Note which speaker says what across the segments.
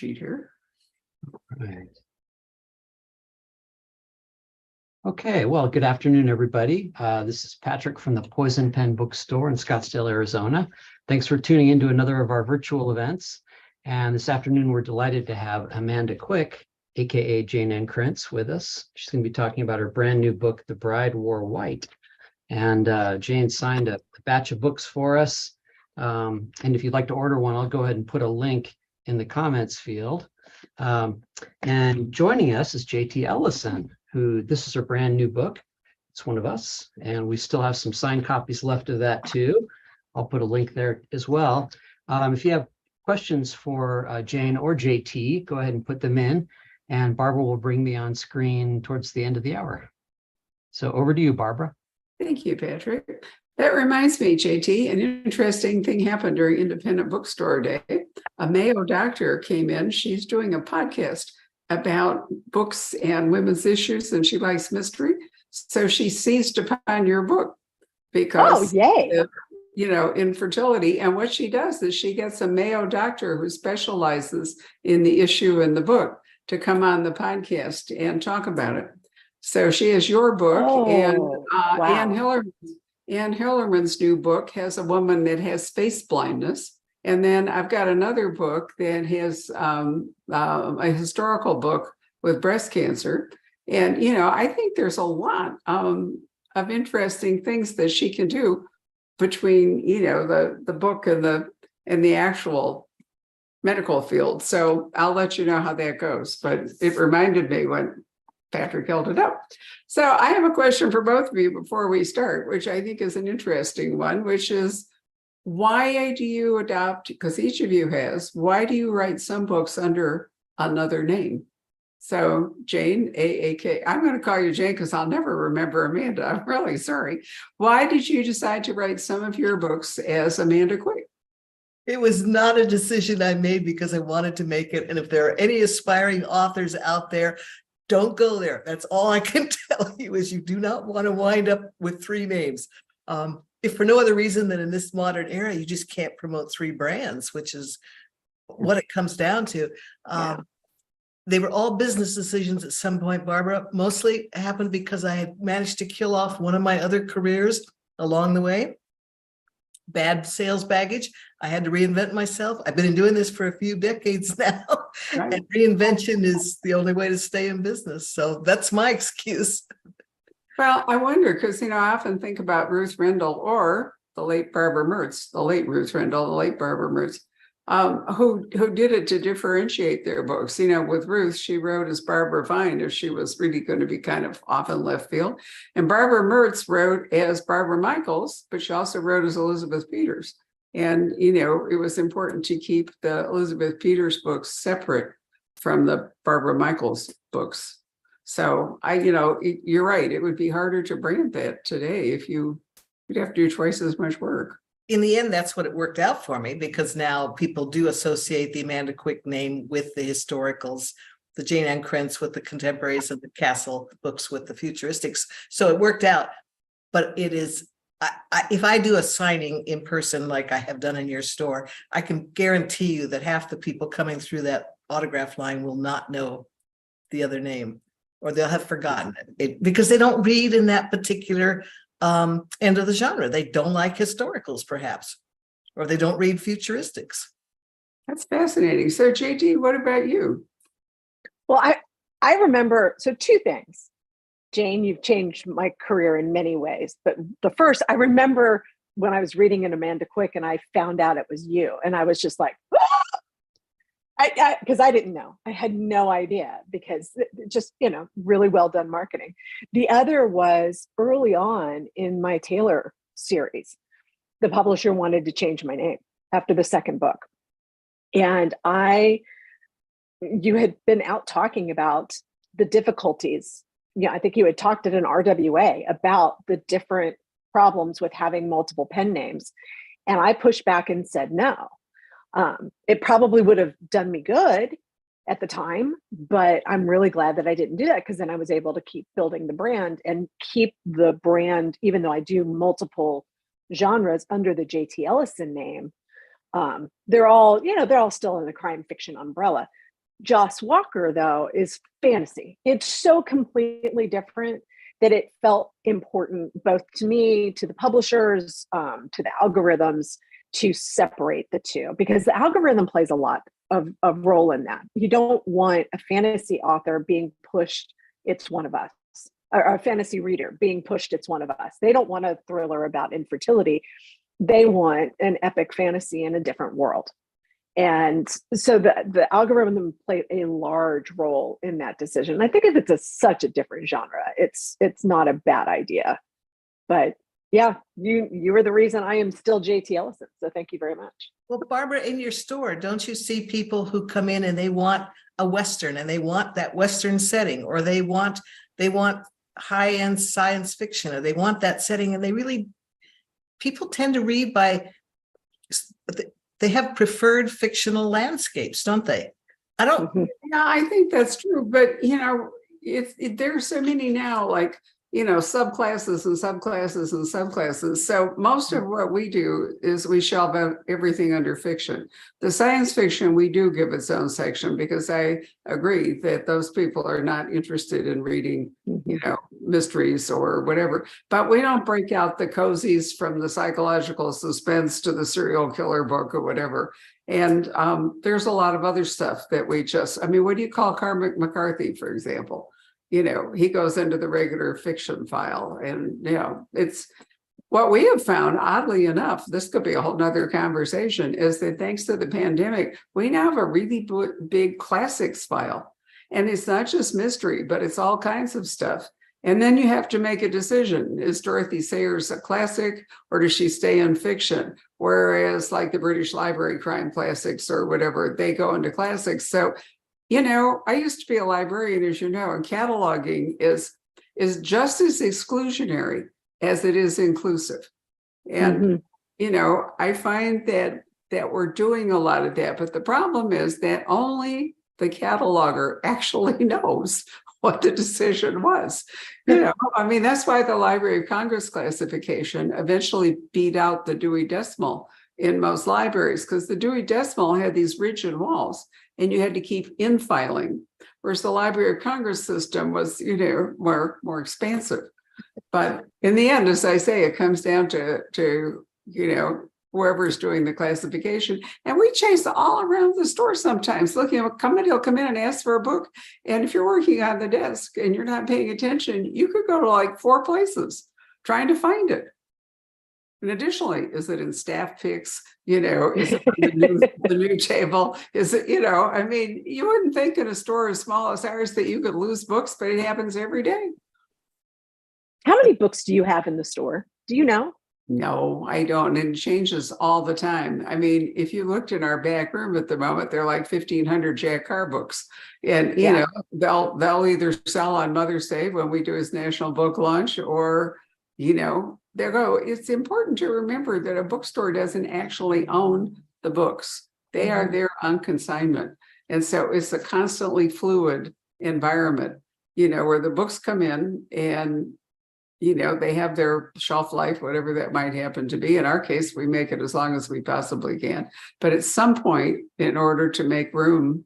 Speaker 1: sheet here.
Speaker 2: Right. Okay, well, good afternoon, everybody. This is Patrick from the Poison Pen Bookstore in Scottsdale, Arizona. Thanks for tuning into another of our virtual events. And this afternoon, we're delighted to have Amanda Quick, aka Jane Ann Krentz, with us. She's going to be talking about her brand new book, The Bride Wore White. And Jane signed a batch of books for us. And if you'd like to order one, I'll go ahead and put a link in the comments field. And joining us is JT Ellison, who this is her brand new book. It's one of us, and we still have some signed copies left of that too. I'll put a link there as well. If you have questions for Jane or JT, go ahead and put them in, and Barbara will bring me on screen towards the end of the hour. So over to you, Barbara.
Speaker 1: Thank you, Patrick. That reminds me, JT, an interesting thing happened during Independent Bookstore Day. A Mayo doctor came in. She's doing a podcast about books and women's issues, and she likes mystery. So she seized upon your book because, infertility. And what she does is she gets a Mayo doctor who specializes in the issue in the book to come on the podcast and talk about it. So she has your book, and
Speaker 3: wow.
Speaker 1: Ann Hillerman's new book has a woman that has space blindness. And then I've got another book that has a historical book with breast cancer. And, I think there's a lot of interesting things that she can do between, the book and the actual medical field. So I'll let you know how that goes. But it reminded me when Patrick held it up. So I have a question for both of you before we start, which I think is an interesting one, which is, why do you adopt, because each of you has, why do you write some books under another name? So Jane, AAK, I'm going to call you Jane because I'll never remember Amanda. I'm really sorry. Why did you decide to write some of your books as Amanda Quick?
Speaker 4: It was not a decision I made because I wanted to make it. And if there are any aspiring authors out there, don't go there. That's all I can tell you is you do not want to wind up with three names. If for no other reason than in this modern era, you just can't promote three brands, which is what it comes down to. They were all business decisions at some point, Barbara. Mostly happened because I had managed to kill off one of my other careers along the way. Bad sales baggage. I had to reinvent myself. I've been doing this for a few decades now, right. And reinvention is the only way to stay in business. So that's my excuse.
Speaker 1: Well, I wonder, because, I often think about Ruth Rendell or the late Barbara Mertz, the late Ruth Rendell, the late Barbara Mertz, who did it to differentiate their books. With Ruth, she wrote as Barbara Vine if she was really going to be kind of off in left field. And Barbara Mertz wrote as Barbara Michaels, but she also wrote as Elizabeth Peters. And, it was important to keep the Elizabeth Peters books separate from the Barbara Michaels books. So you're right. It would be harder to brand that today if you'd have to do twice as much work.
Speaker 4: In the end, that's what it worked out for me, because now people do associate the Amanda Quick name with the historicals, the Jane Ann Krentz with the contemporaries, and the Castle books with the futuristics. So it worked out. But it is, if I do a signing in person like I have done in your store, I can guarantee you that half the people coming through that autograph line will not know the other name, or they'll have forgotten it because they don't read in that particular end of the genre. They don't like historicals, perhaps, or they don't read futuristics.
Speaker 1: That's fascinating. So JT, what about you?
Speaker 3: Well, I remember, so two things. Jane, you've changed my career in many ways, but the first, I remember when I was reading an Amanda Quick and I found out it was you, and I was just like, because I didn't know. I had no idea, because just, really well done marketing. The other was early on in my Taylor series, the publisher wanted to change my name after the second book. And you had been out talking about the difficulties. I think you had talked at an RWA about the different problems with having multiple pen names. And I pushed back and said, no. It probably would have done me good at the time, but I'm really glad that I didn't do that, because then I was able to keep building the brand and keep the brand, even though I do multiple genres under the JT Ellison name. They're all still in the crime fiction umbrella, Joss Walker, though, is fantasy. It's so completely different that it felt important both to me, to the publishers, to the algorithms, to separate the two, because the algorithm plays a lot of role in that. You don't want a fantasy author being pushed, it's one of us, or a fantasy reader being pushed, it's one of us. They don't want a thriller about infertility. They want an epic fantasy in a different world. And so the algorithm played a large role in that decision. I think if it's such a different genre, it's not a bad idea. But yeah, you were the reason I am still JT Ellison. So thank you very much.
Speaker 4: Well, Barbara, in your store, don't you see people who come in and they want a Western and they want that Western setting, or they want high-end science fiction, or they want that setting, and people tend to read by, they have preferred fictional landscapes, don't they? I don't.
Speaker 3: Mhm.
Speaker 1: Yeah, I think that's true. But, there's so many now, like, subclasses and subclasses and subclasses. So most of what we do is we shelve out everything under fiction. The science fiction, we do give its own section, because I agree that those people are not interested in reading, mysteries or whatever. But we don't break out the cozies from the psychological suspense to the serial killer book or whatever. And there's a lot of other stuff that we what do you call Cormac McCarthy, for example? He goes into the regular fiction file, and, it's what we have found, oddly enough, this could be a whole nother conversation, is that thanks to the pandemic, we now have a really big classics file. And it's not just mystery, but it's all kinds of stuff. And then you have to make a decision. Is Dorothy Sayers a classic, or does she stay in fiction? Whereas like the British Library crime classics or whatever, they go into classics. So I used to be a librarian, as you know, and cataloging is just as exclusionary as it is inclusive. And, I find that we're doing a lot of that. But the problem is that only the cataloger actually knows what the decision was. That's why the Library of Congress classification eventually beat out the Dewey Decimal in most libraries, because the Dewey Decimal had these rigid walls and you had to keep infiling, whereas the Library of Congress system was, more expansive. But in the end, as I say, it comes down to whoever's doing the classification. And we chase all around the store sometimes looking at he'll come in and ask for a book. And if you're working on the desk and you're not paying attention, you could go to like 4 places trying to find it. And additionally, is it in staff picks? Is it on the new table? Is it, you wouldn't think in a store as small as ours that you could lose books, but it happens every day.
Speaker 3: How many books do you have in the store? Do you know?
Speaker 1: No, I don't. And it changes all the time. If you looked in our back room at the moment, they're like 1,500 Jack Carr books. And, they'll either sell on Mother's Day when we do his National Book Lunch, or, there go. It's important to remember that a bookstore doesn't actually own the books. They are there on consignment. And so it's a constantly fluid environment, where the books come in and, they have their shelf life, whatever that might happen to be. In our case, we make it as long as we possibly can. But at some point, in order to make room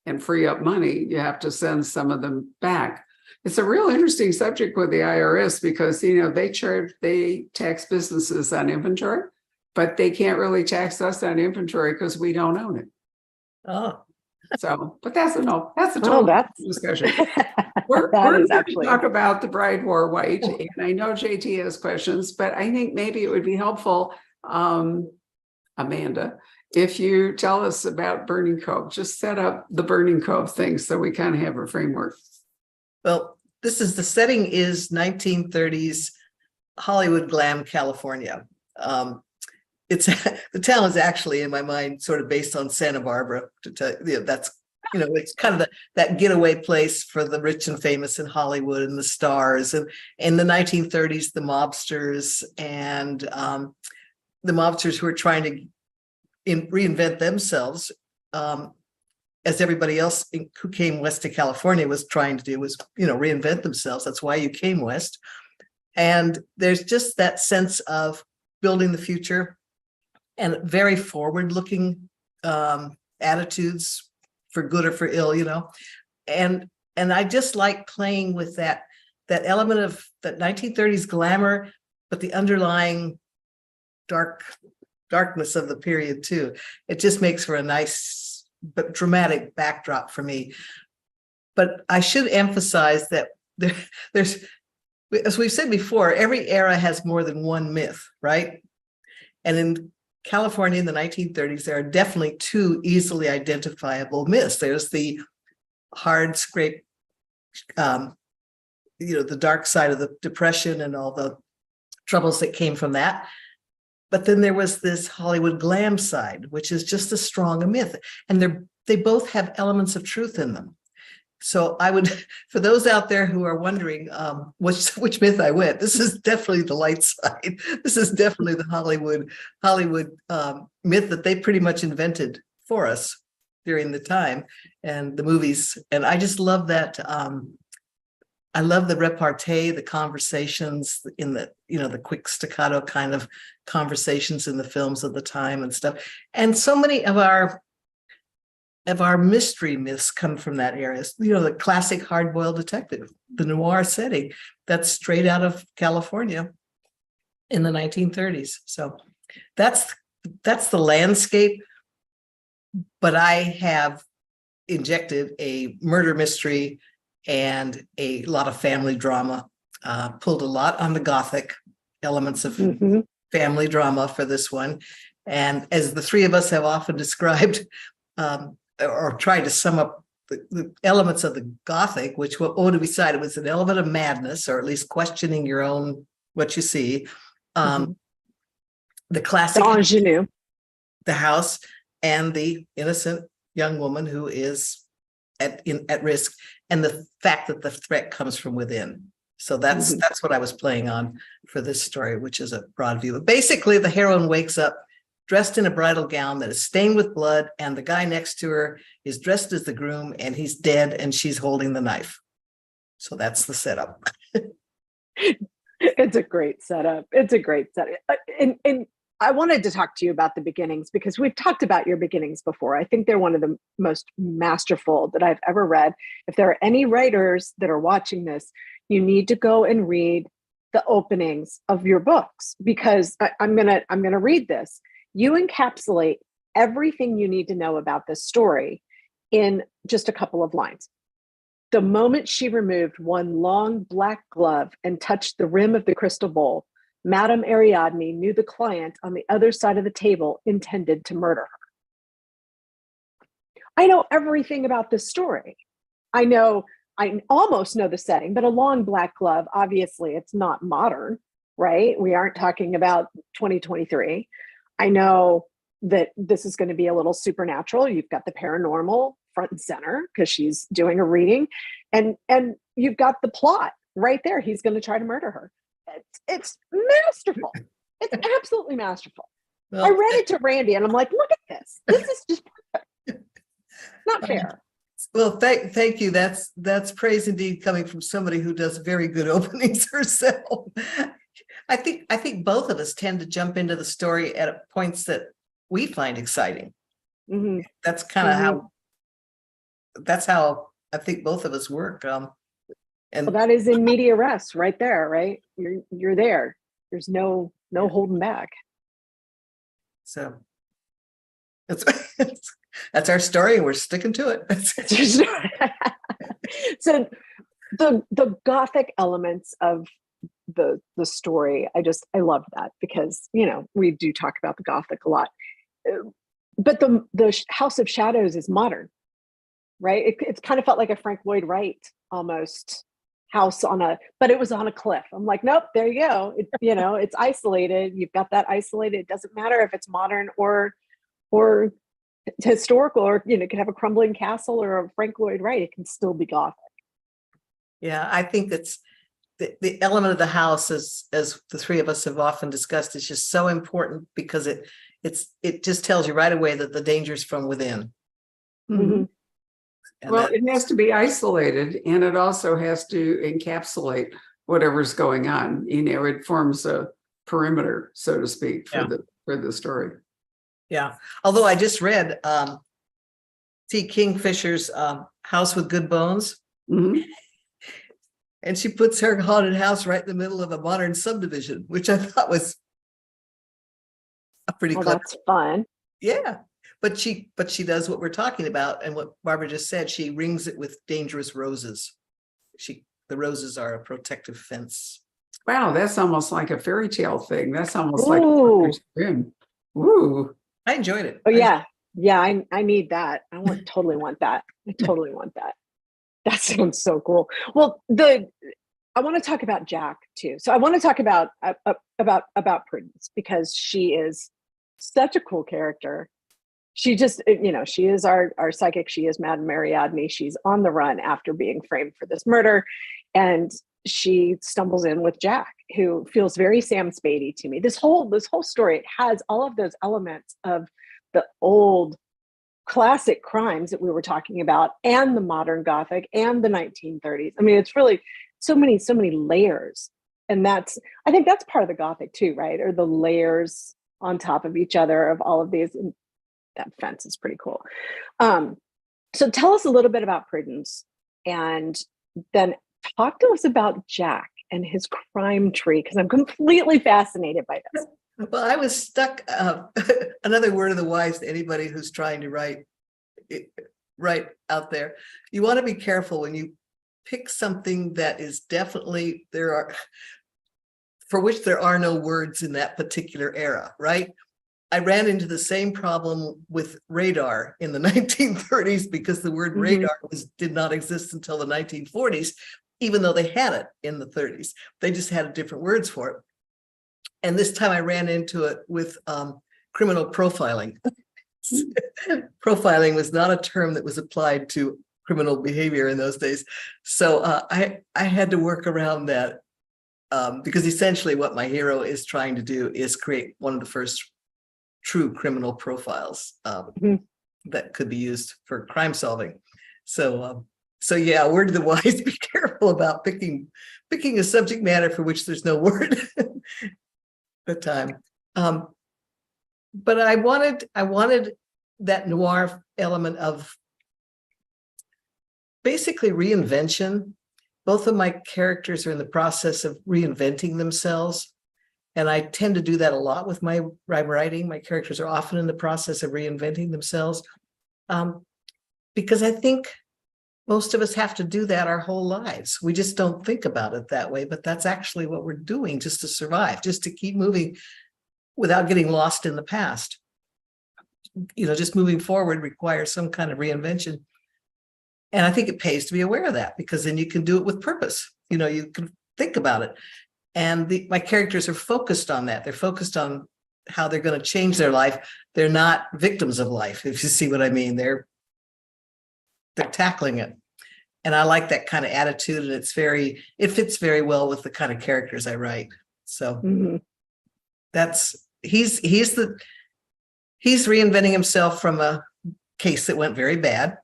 Speaker 1: and free up money, you have to send some of them back. It's a real interesting subject with the IRS, because, they tax businesses on inventory, but they can't really tax us on inventory because we don't own it.
Speaker 4: Oh,
Speaker 1: So, but that's a total discussion. We're going to talk about The Bride Wore White, and I know JT has questions, but I think maybe it would be helpful, Amanda, if you tell us about Burning Cove. Just set up the Burning Cove thing so we kind of have a framework.
Speaker 4: well, the setting is 1930s Hollywood glam, California. The town is actually, in my mind, sort of based on Santa Barbara. To tell that's it's kind of that getaway place for the rich and famous in Hollywood and the stars. And in the 1930s, the mobsters and the mobsters who are trying to reinvent themselves, as everybody else who came west to California was trying to do, was reinvent themselves. That's why you came west. And there's just that sense of building the future and very forward-looking attitudes for good or for ill, you know. And I just like playing with that element of that 1930s glamour, but the underlying darkness of the period too. It just makes for a nice but dramatic backdrop for me. But I should emphasize that there's, as we've said before, every era has more than one myth, right? And in California in the 1930s, there are definitely two easily identifiable myths. There's the hard scrape, the dark side of the Depression and all the troubles that came from that. But then there was this Hollywood glam side, which is just as strong a myth. And they both have elements of truth in them. So I would, for those out there who are wondering which myth I went, this is definitely the light side. This is definitely the Hollywood myth that they pretty much invented for us during the time and the movies. And I just love that. I love the repartee, the conversations in the quick staccato kind of conversations in the films of the time and stuff. And so many of our mystery myths come from that area. The classic hard-boiled detective, the noir setting, that's straight out of California in the 1930s. So that's the landscape. But I have injected a murder mystery and a lot of family drama, pulled a lot on the Gothic elements of family drama for this one. And as the three of us have often described, or tried to sum up the elements of the Gothic, which what do we decide? It was an element of madness, or at least questioning your own, what you see. The classic,
Speaker 3: the ingenue,
Speaker 4: the house, and the innocent young woman who is at risk, and the fact that the threat comes from within. So that's what I was playing on for this story, which is a broad view. But basically, the heroine wakes up dressed in a bridal gown that is stained with blood, and the guy next to her is dressed as the groom, and he's dead, and she's holding the knife. So that's the setup.
Speaker 3: It's a great setup. It's a great setup. And I wanted to talk to you about the beginnings, because we've talked about your beginnings before. I think they're one of the most masterful that I've ever read. If there are any writers that are watching this, you need to go and read the openings of your books, because I'm gonna read this. You encapsulate everything you need to know about this story in just a couple of lines. The moment she removed one long black glove and touched the rim of the crystal bowl, Madame Ariadne knew the client on the other side of the table intended to murder her. I know everything about this story. I almost know the setting, but a long black glove, obviously it's not modern, right? We aren't talking about 2023. I know that this is going to be a little supernatural. You've got the paranormal front and center because she's doing a reading, and you've got the plot right there. He's going to try to murder her. It's masterful. It's absolutely masterful. Well, I read it to Randy and I'm like, look at this. This is just perfect. Not fair.
Speaker 4: Well, thank you. That's praise indeed, coming from somebody who does very good openings herself. I think both of us tend to jump into the story at points that we find exciting. That's kind of how I think both of us work. And
Speaker 3: well, that is in media res right there, right? You're there. There's no holding back.
Speaker 4: So that's our story, and we're sticking to it.
Speaker 3: So the Gothic elements of the story, I love that, because we do talk about the Gothic a lot, but the House of Shadows is modern, right? It's kind of felt like a Frank Lloyd Wright almost house but it was on a cliff. I'm like, nope, there you go. It's isolated. You've got that isolated. It doesn't matter if it's modern or historical, or it could have a crumbling castle or a Frank Lloyd Wright. It can still be Gothic.
Speaker 4: Yeah, I think it's the element of the house, as the three of us have often discussed, is just so important, because it just tells you right away that the danger's from within.
Speaker 1: Well, it has to be isolated, and it also has to encapsulate whatever's going on. It forms a perimeter, so to speak, for the story.
Speaker 4: Yeah. Although I just read T. Kingfisher's House with Good Bones.
Speaker 1: Mhm.
Speaker 4: And she puts her haunted house right in the middle of a modern subdivision, which I thought was a pretty
Speaker 3: Well,
Speaker 4: clever.
Speaker 3: that's fun.
Speaker 4: Yeah. But she does what we're talking about. And what Barbara just said, she rings it with dangerous roses. The roses are a protective fence.
Speaker 1: Wow, that's almost like a fairy tale thing. That's almost like
Speaker 3: Ooh.
Speaker 1: Arthur's Grim. Ooh.
Speaker 4: I enjoyed it.
Speaker 3: Oh yeah. Yeah, I need that. Totally want that. I totally want that. That sounds so cool. Well, I want to talk about Jack too. So I want to talk about Prudence, because she is such a cool character. She just, she is our psychic. She is Madame Ariadne. She's on the run after being framed for this murder, and she stumbles in with Jack, who feels very Sam Spady to me. This whole story, it has all of those elements of the old classic crimes that we were talking about, and the modern Gothic and the 1930s. I mean, it's really so many layers. And I think that's part of the Gothic too, right? Or the layers on top of each other of all of these. And that fence is pretty cool. So tell us a little bit about Prudence, and then talk to us about Jack and his crime tree, because I'm completely fascinated by this.
Speaker 4: Well, I was stuck. Another word of the wise to anybody who's trying to write out there. You want to be careful when you pick something that is definitely for which there are no words in that particular era, right? I ran into the same problem with radar in the 1930s, because the word radar did not exist until the 1940s, even though they had it in the 30s. They just had different words for it. And this time I ran into it with criminal profiling. Profiling was not a term that was applied to criminal behavior in those days. So I had to work around that, because essentially what my hero is trying to do is create one of the first true criminal profiles that could be used for crime solving. So yeah, word to the wise, be careful about picking a subject matter for which there's no word at the time. But I wanted that noir element of basically reinvention. Both of my characters are in the process of reinventing themselves. And I tend to do that a lot with my writing. My characters are often in the process of reinventing themselves, because I think most of us have to do that our whole lives. We just don't think about it that way, but that's actually what we're doing just to survive, just to keep moving without getting lost in the past. Just moving forward requires some kind of reinvention. And I think it pays to be aware of that, because then you can do it with purpose. You can think about it. And my characters are focused on that. They're focused on how they're going to change their life. They're not victims of life, if you see what I mean. They're tackling it. And I like that kind of attitude, and it fits very well with the kind of characters I write. So he's reinventing himself from a case that went very bad.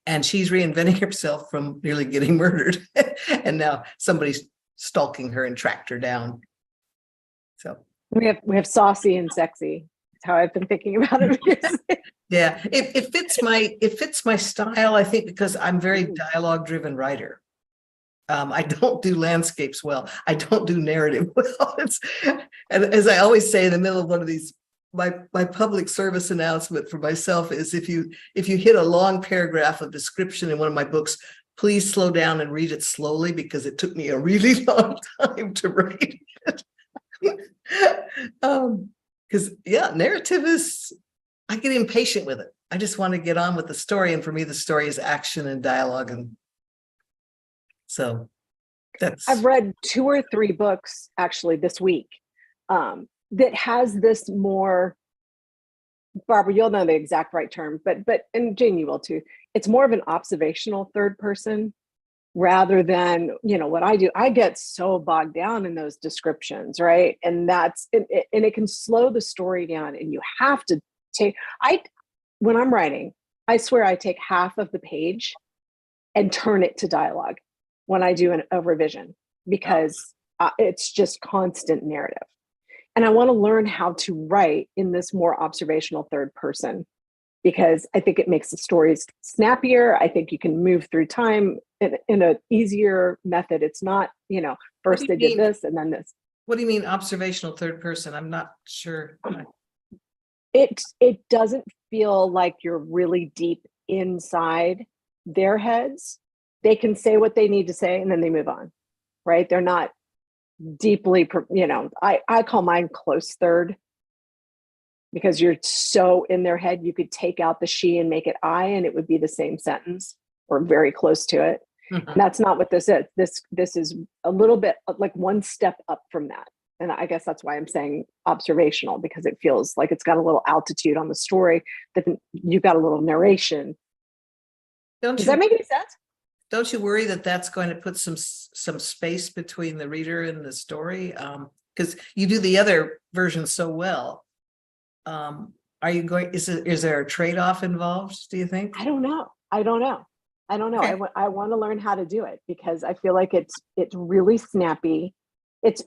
Speaker 4: And she's reinventing herself from nearly getting murdered. And now somebody's stalking her and tracked her down. So
Speaker 3: we have saucy and sexy. That's how I've been thinking about it.
Speaker 4: Yeah, it fits my style, I think, because I'm a very dialogue driven writer. I don't do landscapes well. I don't do narrative well. And as I always say in the middle of one of these, my public service announcement for myself is, if you hit a long paragraph of description in one of my books, please slow down and read it slowly, because it took me a really long time to write it. Because narrative is, I get impatient with it. I just want to get on with the story. And for me, the story is action and dialogue. And so I've
Speaker 3: read 2 or 3 books actually this week that has this more, Barbara, you'll know the exact right term, but and Jane, you will too. It's more of an observational third person rather than, what I do. I get so bogged down in those descriptions, right? And it can slow the story down, and you have to when I'm writing, I swear I take half of the page and turn it to dialogue when I do a revision, because it's just constant narrative. And I want to learn how to write in this more observational third person because I think it makes the stories snappier. I think you can move through time in an easier method. It's not, first they did this and then this.
Speaker 4: What do you mean observational third person? I'm not sure.
Speaker 3: It doesn't feel like you're really deep inside their heads. They can say what they need to say and then they move on, right? They're not deeply, I call mine close third, because you're so in their head. You could take out the she and make it I, and it would be the same sentence or very close to it. And that's not what this is. This is a little bit like one step up from that. And I guess that's why I'm saying observational, because it feels like it's got a little altitude on the story, that you've got a little narration. Does that make any sense?
Speaker 4: Don't you worry that that's going to put some space between the reader and the story? Because you do the other version so well. Are you going, is there a trade-off involved, do you think?
Speaker 3: I don't know. Okay. I want to learn how to do it, because I feel like it's really snappy.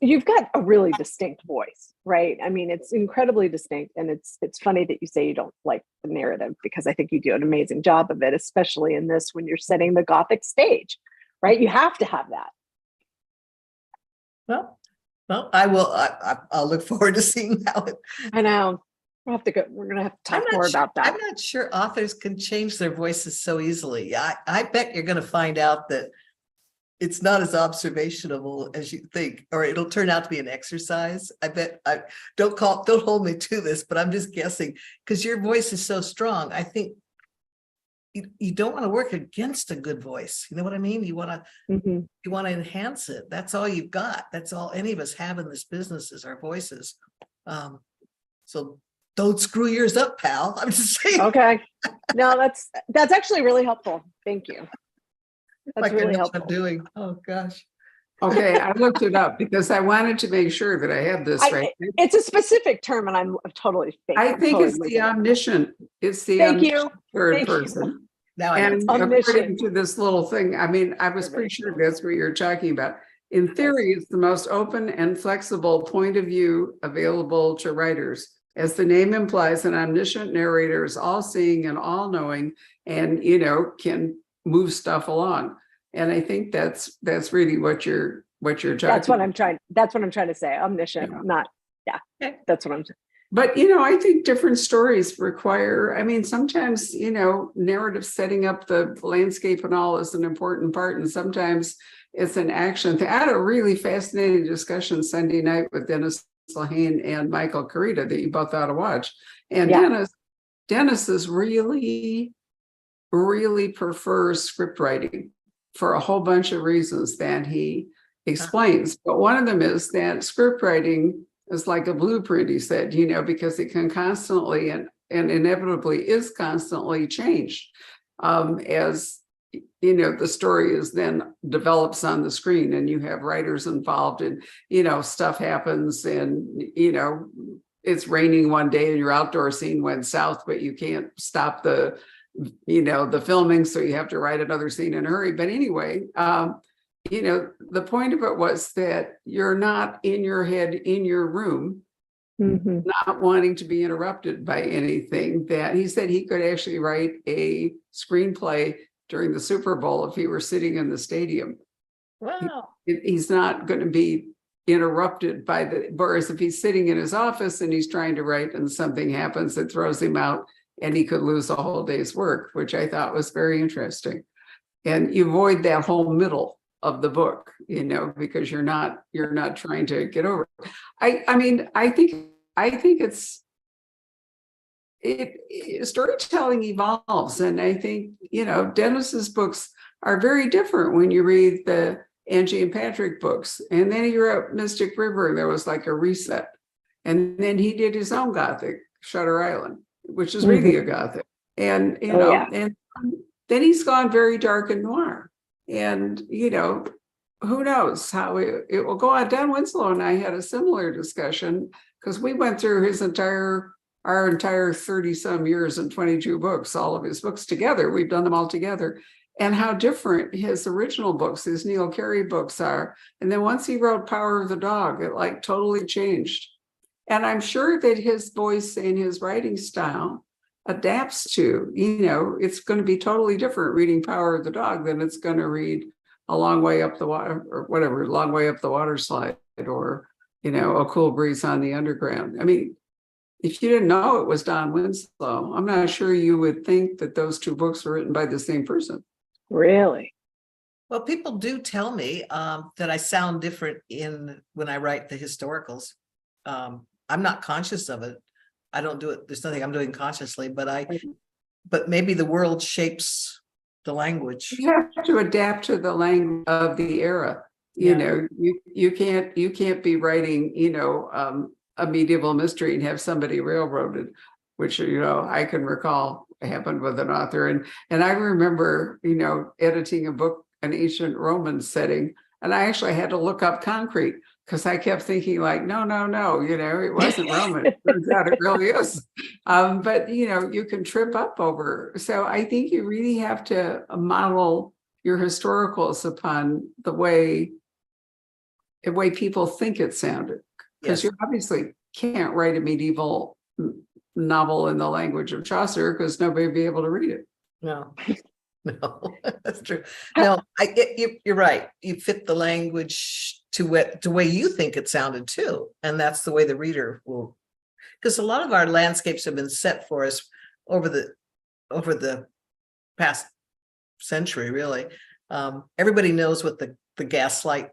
Speaker 3: You've got a really distinct voice, right? I mean, it's incredibly distinct, and it's funny that you say you don't like the narrative, because I think you do an amazing job of it, especially in this, when you're setting the Gothic stage, right? You have to have that.
Speaker 4: Well, I will. I'll look forward to seeing how it.
Speaker 3: I know. We're going to have to talk more about that.
Speaker 4: I'm not sure authors can change their voices so easily. I bet you're going to find out that it's not as observational as you think, or it'll turn out to be an exercise. I bet. Don't hold me to this, but I'm just guessing, because your voice is so strong. I think you don't want to work against a good voice. You know what I mean? You want to enhance it. That's all you've got. That's all any of us have in this business, is our voices. So don't screw yours up, pal. I'm just saying.
Speaker 3: Okay. No, that's actually really helpful. Thank you. That's really helpful.
Speaker 4: I'm doing. Oh gosh.
Speaker 1: Okay, I looked it up because I wanted to make sure that I had this right.
Speaker 3: It's a specific term, and I'm totally fake.
Speaker 1: I think it's the omniscient. It's the third person.
Speaker 4: Now,
Speaker 1: and according to this little thing, I mean, I was pretty sure that's what you're talking about. In theory, it's the most open and flexible point of view available to writers. As the name implies, an omniscient narrator is all-seeing and all-knowing, and can move stuff along. And I think that's really what you're talking.
Speaker 3: That's what I'm trying to say. Omniscient, that's what I'm saying.
Speaker 1: But I think different stories require, sometimes, narrative setting up the landscape and all is an important part. And sometimes it's an action thing. I had a really fascinating discussion Sunday night with Dennis Lehane and Michael Carita that you both ought to watch. And Dennis is really prefers script writing for a whole bunch of reasons that he explains. But one of them is that script writing is like a blueprint, he said, because it can constantly and inevitably is constantly changed as the story is then develops on the screen, and you have writers involved, and stuff happens, and it's raining one day and your outdoor scene went south, but you can't stop the filming, so you have to write another scene in a hurry. But anyway, the point of it was that you're not in your head in your room, not wanting to be interrupted by anything. That he said he could actually write a screenplay during the Super Bowl if he were sitting in the stadium.
Speaker 3: Wow.
Speaker 1: He's not going to be interrupted by whereas if he's sitting in his office and he's trying to write and something happens that throws him out, and he could lose a whole day's work, which I thought was very interesting. And you avoid that whole middle of the book, because you're not trying to get over it. I think storytelling evolves, and I think Dennis's books are very different when you read the Angie and Patrick books, and then he wrote Mystic River, and there was like a reset, and then he did his own Gothic, Shutter Island, which is really a Gothic, and and then he's gone very dark and noir, and who knows how it will go on. Don Winslow and I had a similar discussion, because we went through our entire 30-some years and 22 books, all of his books together. We've done them all together, and how different his original books, his Neil Carey books are. And then once he wrote Power of the Dog, it like totally changed. And I'm sure that his voice and his writing style adapts to. It's going to be totally different reading Power of the Dog than it's going to read A Long Way Up the Water, or whatever, Long Way Up the Water Slide, or A Cool Breeze on the Underground. I mean, if you didn't know it was Don Winslow, I'm not sure you would think that those two books were written by the same person.
Speaker 3: Really?
Speaker 4: Well, people do tell me that I sound different when I write the historicals. I'm not conscious of it. I don't do it. There's nothing I'm doing consciously, but maybe the world shapes the language.
Speaker 1: You have to adapt to the language of the era. You can't be writing, a medieval mystery and have somebody railroaded, which, I can recall happened with an author. And I remember, editing a book, an ancient Roman setting, and I actually had to look up concrete because I kept thinking like, no, it wasn't Roman. It turns out it really is. But, you can trip up over. So I think you really have to model your historicals upon the way people think it sounded. Because
Speaker 4: Yes.
Speaker 1: you obviously can't write a medieval novel in the language of Chaucer because nobody would be able to read it.
Speaker 4: No, no, that's true. No, you're right. You fit the language to the way you think it sounded too. And that's the way the reader will, because a lot of our landscapes have been set for us over the past century, really. Everybody knows what the gaslight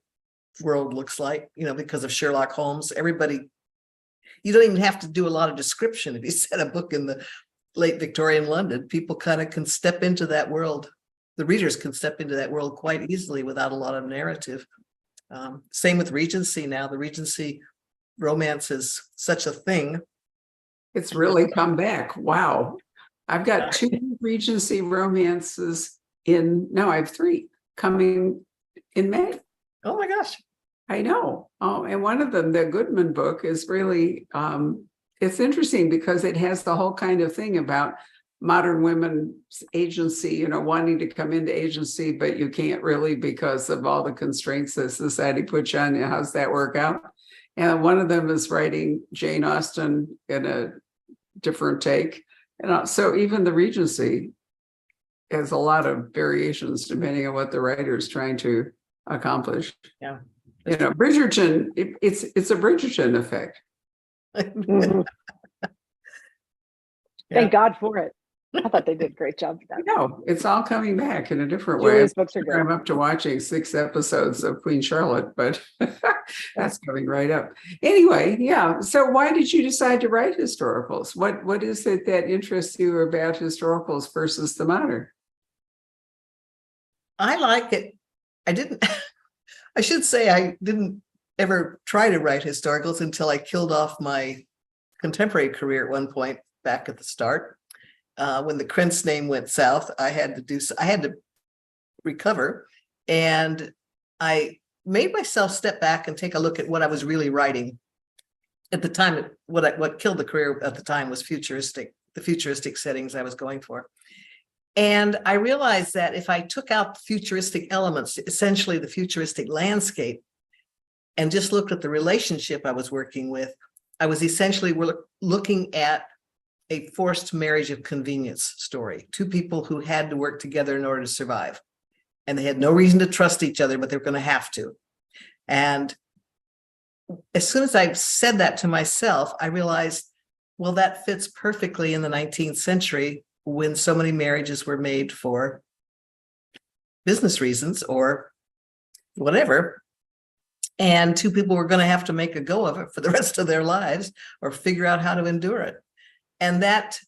Speaker 4: world looks like, because of Sherlock Holmes. You don't even have to do a lot of description. If you set a book in the late Victorian London, people kind of can step into that world. The readers can step into that world quite easily without a lot of narrative. Same with Regency now. The Regency romance is such a thing.
Speaker 1: It's really come back. Wow. I've got 2 Regency romances I have 3 coming in May.
Speaker 4: Oh my gosh.
Speaker 1: I know. Oh, and one of them, the Goodman book, is really, it's interesting because it has the whole kind of thing about modern women's agency, wanting to come into agency, but you can't really because of all the constraints that society puts on you. How's that work out? And one of them is writing Jane Austen in a different take. And so even the Regency has a lot of variations depending on what the writer is trying to accomplish.
Speaker 4: Yeah.
Speaker 1: Bridgerton, it's a Bridgerton effect.
Speaker 3: Mhm. Thank God for it. I thought they did a great job with that.
Speaker 1: No, it's all coming back in a different way.
Speaker 3: Julie's books are great.
Speaker 1: I'm up to watching 6 episodes of Queen Charlotte, but that's coming right up. Anyway, yeah. So why did you decide to write historicals? What is it that interests you about historicals versus the modern?
Speaker 4: I like it. I should say I didn't ever try to write historicals until I killed off my contemporary career at one point back at the start. When the Krentz name went south, I had to recover, and I made myself step back and take a look at what I was really writing at the time. What killed the career at the time was the futuristic settings I was going for. And I realized that if I took out the futuristic elements, essentially the futuristic landscape, and just looked at the relationship I was working with, I was essentially looking at a forced marriage of convenience story. 2 people who had to work together in order to survive. And they had no reason to trust each other, but they were going to have to. And as soon as I said that to myself, I realized, well, that fits perfectly in the 19th century when so many marriages were made for business reasons or whatever. And 2 people were going to have to make a go of it for the rest of their lives or figure out how to endure it. And that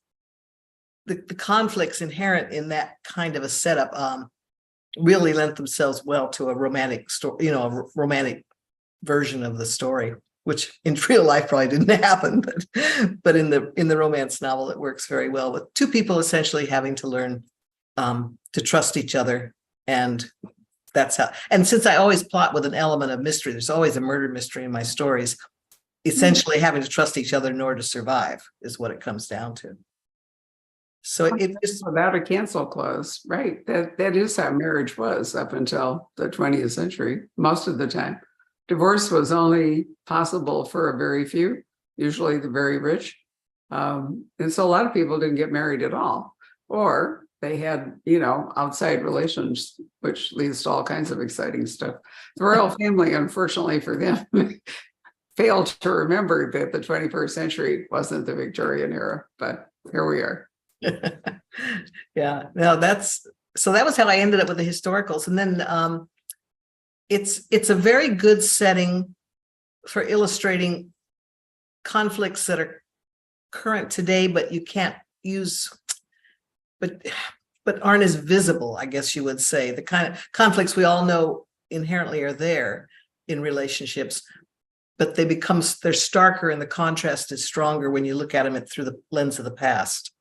Speaker 4: the conflicts inherent in that kind of a setup really lent themselves well to a romantic story, a romantic version of the story, which in real life probably didn't happen, but in the romance novel, it works very well with 2 people essentially having to learn to trust each other. And that's how, and since I always plot with an element of mystery, there's always a murder mystery in my stories, essentially having to trust each other in order to survive is what it comes down to. So it just,
Speaker 1: without a cancel clause, right? That is how marriage was up until the 20th century, most of the time. Divorce was only possible for a very few, usually the very rich. And so a lot of people didn't get married at all, or they had, outside relations, which leads to all kinds of exciting stuff. The royal family, unfortunately for them, failed to remember that the 21st century wasn't the Victorian era, but here we are.
Speaker 4: Yeah, no, so that was how I ended up with the historicals. And then it's a very good setting for illustrating conflicts that are current today, but you can't use, but aren't as visible, I guess you would say. The kind of conflicts we all know inherently are there in relationships, but they're starker and the contrast is stronger when you look at them through the lens of the past.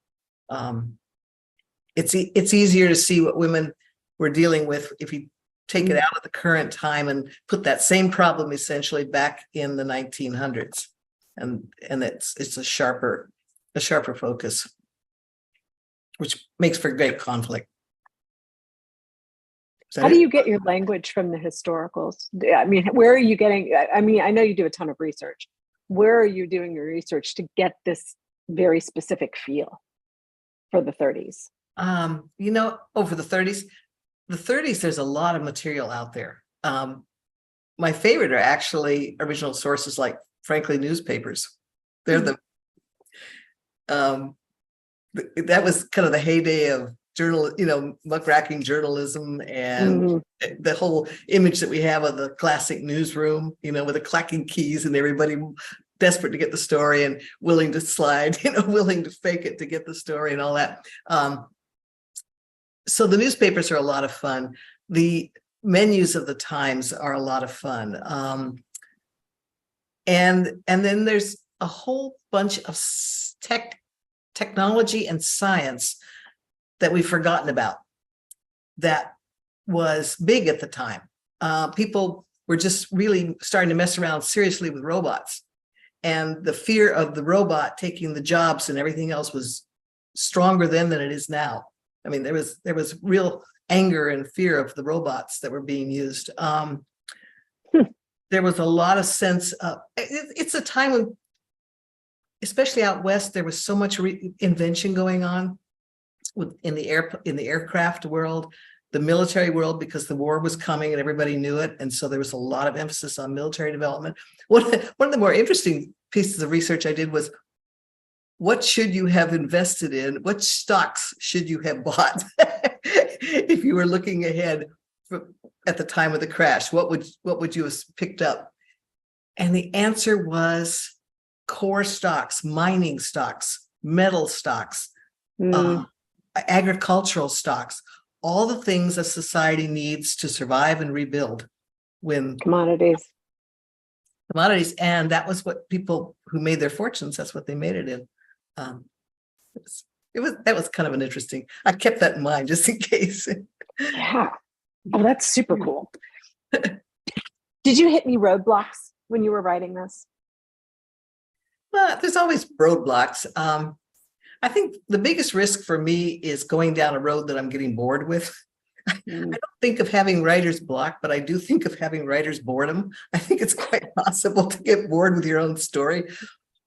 Speaker 4: It's easier to see what women were dealing with if you take it out of the current time and put that same problem essentially back in the 1900s, and it's a sharper focus, which makes for great conflict.
Speaker 3: How do you get your language from the historicals? I mean, where are you getting? I mean, I know you do a ton of research. Where are you doing your research to get this very specific feel for the 30s?
Speaker 4: Over the 30s, there's a lot of material out there. My favorite are actually original sources like, frankly, newspapers. They're that was kind of the heyday of muckraking journalism, and the whole image that we have of the classic newsroom, with the clacking keys and everybody desperate to get the story and willing to slide, willing to fake it to get the story and all that. So the newspapers are a lot of fun. The menus of the Times are a lot of fun. And then there's a whole bunch of technology and science that we've forgotten about that was big at the time. People were just really starting to mess around seriously with robots, and the fear of the robot taking the jobs and everything else was stronger then than it is now. I mean, there was real anger and fear of the robots that were being used. There was a lot of sense of, it's a time when, especially out west, there was so much invention going on in the aircraft world, the military world, because the war was coming and everybody knew it, and so there was a lot of emphasis on military development. One of the more interesting pieces of research I did was, what should you have invested in? What stocks should you have bought if you were looking ahead at the time of the crash? What would you have picked up? And the answer was core stocks, mining stocks, metal stocks, agricultural stocks, all the things a society needs to survive and rebuild. When
Speaker 3: commodities,
Speaker 4: and that was what people who made their fortunes, that's what they made it in. That was kind of an interesting, I kept that in mind just in case.
Speaker 3: Yeah. Oh, that's super cool. Did you hit any roadblocks when you were writing this?
Speaker 4: Well, there's always roadblocks. I think the biggest risk for me is going down a road that I'm getting bored with. I don't think of having writer's block, but I do think of having writer's boredom. I think it's quite possible to get bored with your own story,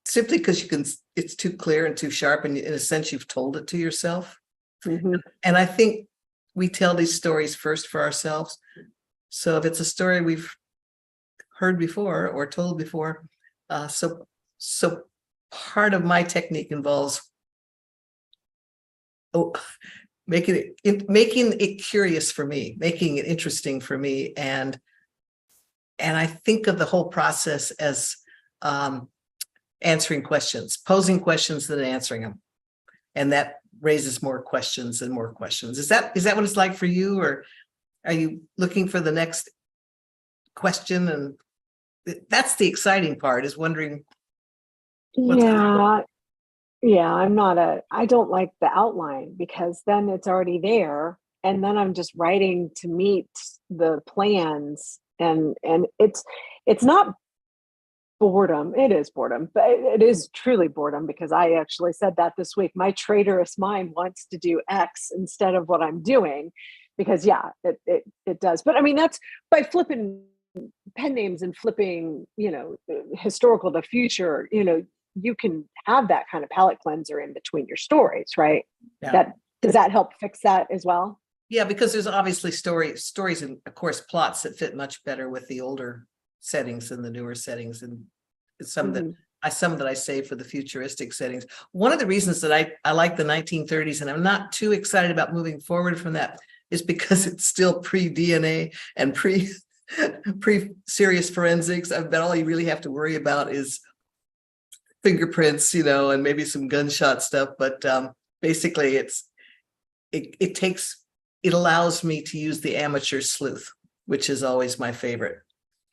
Speaker 4: simply because it's too clear and too sharp, and in a sense, you've told it to yourself. And I think we tell these stories first for ourselves. So if it's a story we've heard before or told before, so part of my technique involves making it curious for me, making it interesting for me, and I think of the whole process as answering questions, posing questions, then answering them, and that raises more questions and more questions. Is that what it's like for you, or are you looking for the next question? And that's the exciting part, is wondering.
Speaker 3: I don't like the outline, because then it's already there, and then I'm just writing to meet the plans, and it's not boredom. It is boredom, but it is truly boredom, because I actually said that this week. My traitorous mind wants to do X instead of what I'm doing, because it does. But I mean, that's by flipping pen names and flipping, historical to future, you can have that kind of palate cleanser in between your stories, right?
Speaker 4: Yeah.
Speaker 3: Does that help fix that as well?
Speaker 4: Yeah, because there's obviously stories and of course plots that fit much better with the older settings than the newer settings, and some that I save for the futuristic settings. One of the reasons that I like the 1930s, and I'm not too excited about moving forward from that, is because it's still pre-DNA and pre-serious forensics. I bet all you really have to worry about is fingerprints, and maybe some gunshot stuff. But basically, it allows me to use the amateur sleuth, which is always my favorite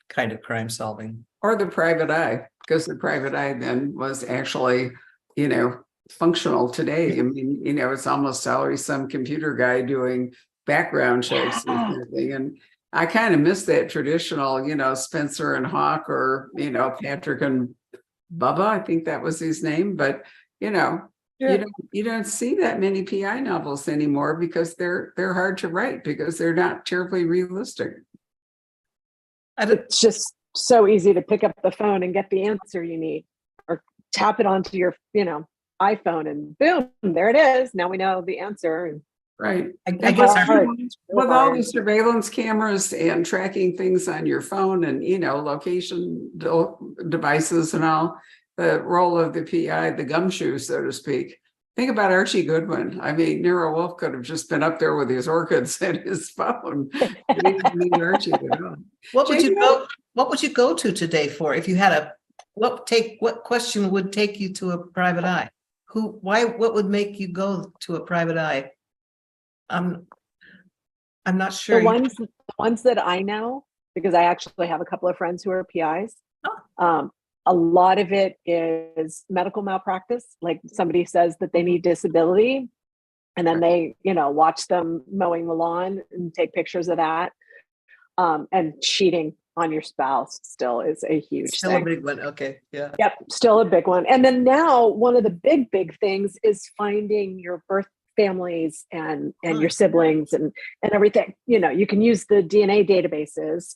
Speaker 4: kind of crime solving.
Speaker 1: Or the private eye, because the private eye then was actually, functional today. I mean, it's almost always some computer guy doing background checks or something. And I kind of miss that traditional, Spencer and Hawk, or, Patrick and Bubba, I think that was his name. But, you don't see that many PI novels anymore because they're hard to write, because they're not terribly realistic.
Speaker 3: It's just so easy to pick up the phone and get the answer you need, or tap it onto your, iPhone, and boom, there it is. Now we know the answer.
Speaker 1: Right.
Speaker 4: I guess
Speaker 1: with all the surveillance cameras and tracking things on your phone and, location devices and all, the role of the PI, the gumshoe, so to speak. Think about Archie Goodwin. I mean, Nero Wolfe could have just been up there with his orchids and his phone. He didn't need Archie at all.
Speaker 4: What would you go to today for if you had what question would take you to a private eye? What would make you go to a private eye? I'm not sure.
Speaker 3: The ones that I know, because I actually have a couple of friends who are PIs. A lot of it is medical malpractice. Like somebody says that they need disability, and then they, watch them mowing the lawn and take pictures of that. And cheating on your spouse still is a huge thing.
Speaker 4: A big one. Okay. Yeah.
Speaker 3: Yep. Still a big one. And then now one of the big things is finding your birth families and your siblings and everything. You can use the DNA databases,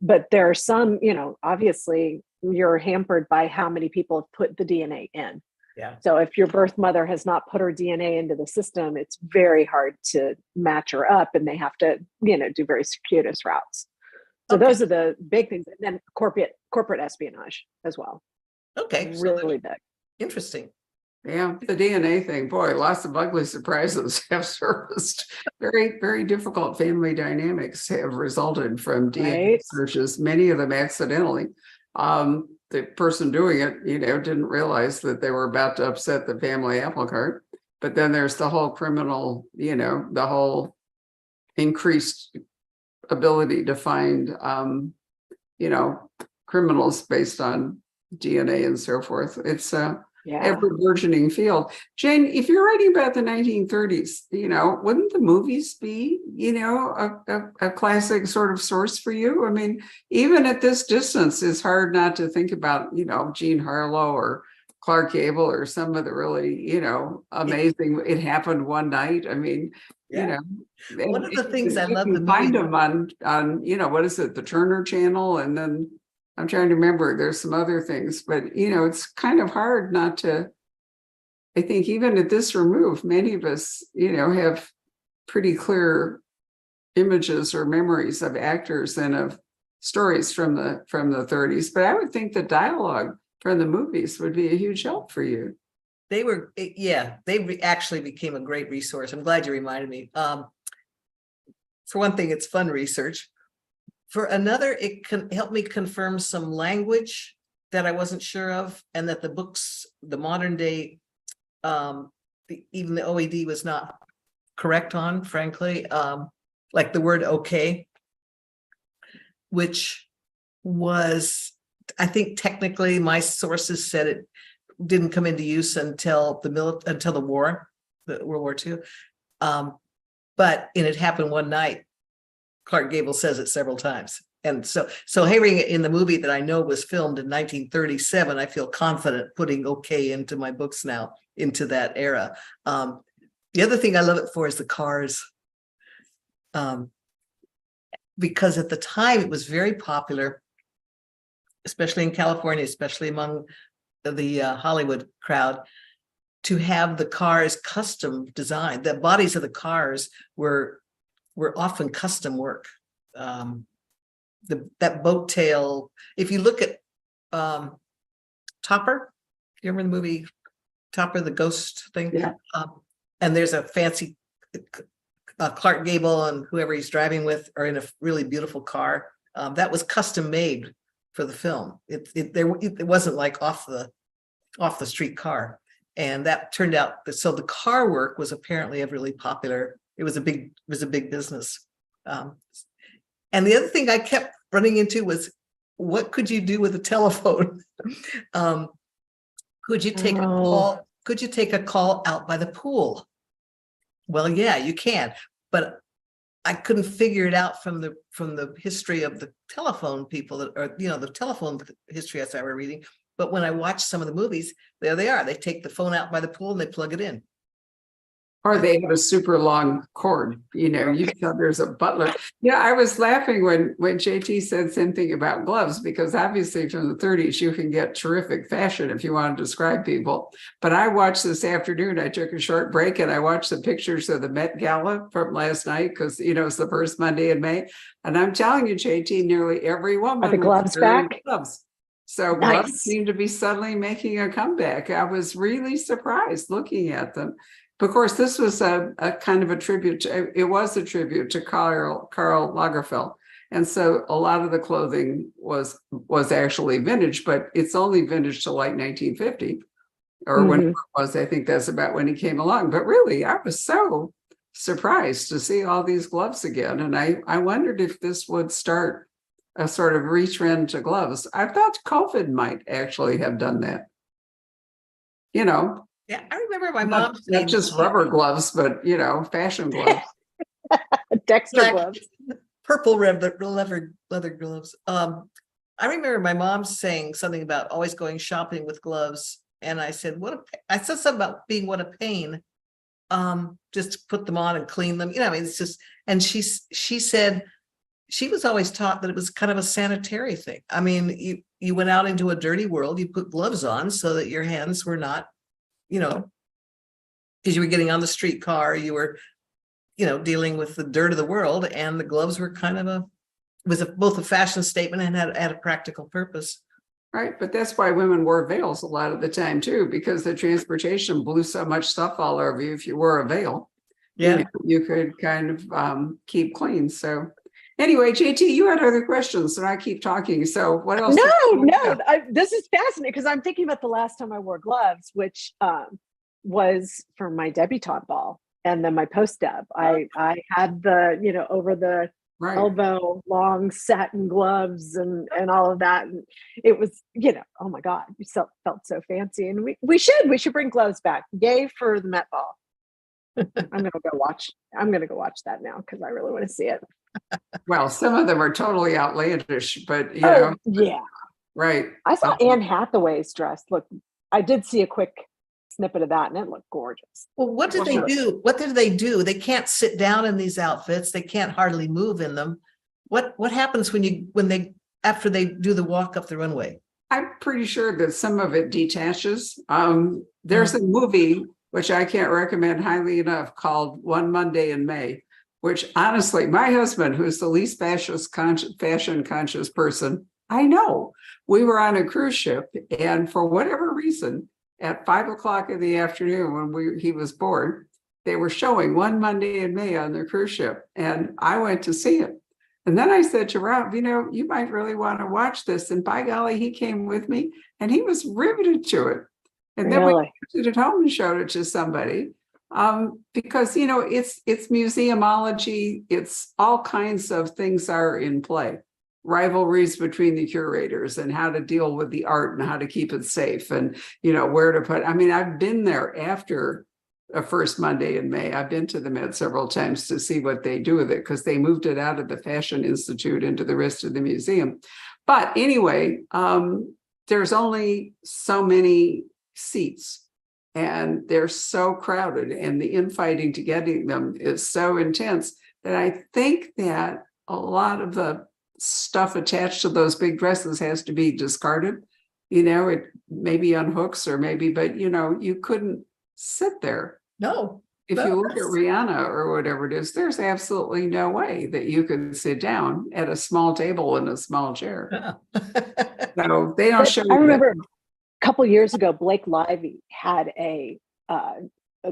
Speaker 3: but there are some, obviously you're hampered by how many people have put the DNA in.
Speaker 4: Yeah.
Speaker 3: So if your birth mother has not put her DNA into the system, it's very hard to match her up, and they have to, do very circuitous routes. So those are the big things. And then corporate espionage as well.
Speaker 4: Okay.
Speaker 3: Really big.
Speaker 4: Interesting.
Speaker 1: Yeah, the DNA thing, boy, lots of ugly surprises have surfaced. Very, very difficult family dynamics have resulted from DNA searches, many of them accidentally. The person doing it, didn't realize that they were about to upset the family apple cart. But then there's the whole criminal, the whole increased ability to find, criminals based on DNA and so forth. It's ever burgeoning field. Jane, if you're writing about the 1930s, wouldn't the movies be, a classic sort of source for you? I mean, even at this distance, it's hard not to think about, Jean Harlow or Clark Gable or some of the really, amazing. It happened one night. I mean,
Speaker 4: one of the things I love
Speaker 1: to find them on, what is it, the Turner Channel, and then I'm trying to remember, there's some other things, but it's kind of hard not to. I think even at this remove, many of us, have pretty clear images or memories of actors and of stories from the 30s. But I would think the dialogue from the movies would be a huge help for you.
Speaker 4: They were, actually became a great resource. I'm glad you reminded me. For one thing, it's fun research. For another, it can help me confirm some language that I wasn't sure of, and that the books, the modern day, even the OED was not correct on, frankly, like the word okay, which was, I think technically my sources said it didn't come into use until the war, World War II. But it happened one night. Clark Gable says it several times. And so hearing it in the movie that I know was filmed in 1937, I feel confident putting okay into my books now, into that era. The other thing I love it for is the cars. Because at the time it was very popular, especially in California, especially among Hollywood crowd to have the cars custom designed. The bodies of the cars were often custom work. That boat tail, if you look at Topper, you remember the movie Topper, the ghost thing?
Speaker 1: Yeah.
Speaker 4: And there's a fancy Clark Gable and whoever he's driving with are in a really beautiful car. That was custom made for the film. It wasn't like off the street car. And that turned out so the car work was apparently a really popular. It was a big business. And the other thing I kept running into was, what could you do with a telephone? Could you take a call? Could you take a call out by the pool? Well, yeah, you can, but I couldn't figure it out from the history of the telephone people the telephone history as I were reading. But when I watched some of the movies, there they are. They take the phone out by the pool and they plug it in.
Speaker 1: Or they have a super long cord, you tell there's a butler. I was laughing when JT said something about gloves, because obviously from the 30s, you can get terrific fashion if you want to describe people. But I watched this afternoon, I took a short break and I watched the pictures of the Met Gala from last night, because, it's the first Monday in May. And I'm telling you, JT, nearly every woman.
Speaker 3: Are the gloves back?
Speaker 1: Gloves. So
Speaker 3: Nice.
Speaker 1: Gloves seem to be suddenly making a comeback. I was really surprised looking at them. Of course, this was a kind of a tribute it was a tribute to Karl Lagerfeld. And so a lot of the clothing was actually vintage, but it's only vintage till like 1950 or when it was. I think that's about when he came along. But really, I was so surprised to see all these gloves again. And I wondered if this would start a sort of retrend to gloves. I thought COVID might actually have done that.
Speaker 4: Yeah, I remember my mom
Speaker 1: not just rubber gloves, but fashion gloves.
Speaker 3: Dexter gloves.
Speaker 4: Purple leather gloves. I remember my mom saying something about always going shopping with gloves, and I said, I said something about what a pain, just to put them on and clean them. It's just. And she said she was always taught that it was kind of a sanitary thing. I mean, you went out into a dirty world, you put gloves on so that your hands were not. Because you were getting on the streetcar, you were, dealing with the dirt of the world, and the gloves were kind of both a fashion statement and had a practical purpose.
Speaker 1: Right, but that's why women wore veils a lot of the time too, because the transportation blew so much stuff all over you. If you wore a veil,
Speaker 4: yeah,
Speaker 1: you could kind of keep clean. So anyway, JT, you had other questions, and I keep talking. So what else?
Speaker 3: No, this is fascinating, because I'm thinking about the last time I wore gloves, which was for my debutante ball, and then my post-deb. I had the over the elbow long satin gloves and all of that, and it was oh my god, we felt so fancy, and we should bring gloves back. Yay for the Met Ball. I'm gonna go watch that now, because I really want to see it.
Speaker 1: Well, some of them are totally outlandish, but
Speaker 3: yeah,
Speaker 1: right.
Speaker 3: I saw Anne Hathaway's dress. Look, I did see a quick snippet of that, and it looked gorgeous.
Speaker 4: Well, what did they do? What did they do? They can't sit down in these outfits. They can't hardly move in them. What happens after they do the walk up the runway? I'm
Speaker 1: pretty sure that some of it detaches. There's a movie which I can't recommend highly enough called One Monday in May, which honestly, my husband, who's the least fashion conscious person I know, we were on a cruise ship, and for whatever reason, at 5:00 in the afternoon when he was bored, they were showing One Monday in May on the cruise ship, and I went to see it. And then I said to Rob, you might really want to watch this. And by golly, he came with me, and he was riveted to it. And then we watched it at home and showed it to somebody. Because it's museumology, it's all kinds of things are in play, rivalries between the curators and how to deal with the art and how to keep it safe, and where to put. I've been there after a first Monday in May. I've been to the Met several times to see what they do with it, because they moved it out of the Fashion Institute into the rest of the museum. But anyway, there's only so many seats, and they're so crowded, and the infighting to getting them is so intense that I think that a lot of the stuff attached to those big dresses has to be discarded, it maybe on hooks or maybe, but you couldn't sit there.
Speaker 4: No.
Speaker 1: If
Speaker 4: No,
Speaker 1: you look at
Speaker 4: that's-
Speaker 1: Rihanna or whatever it is, there's absolutely no way that you could sit down at a small table in a small chair.
Speaker 4: Yeah.
Speaker 1: So they don't show
Speaker 3: I
Speaker 1: you
Speaker 3: remember
Speaker 1: that.
Speaker 3: a couple years ago, Blake Lively had uh,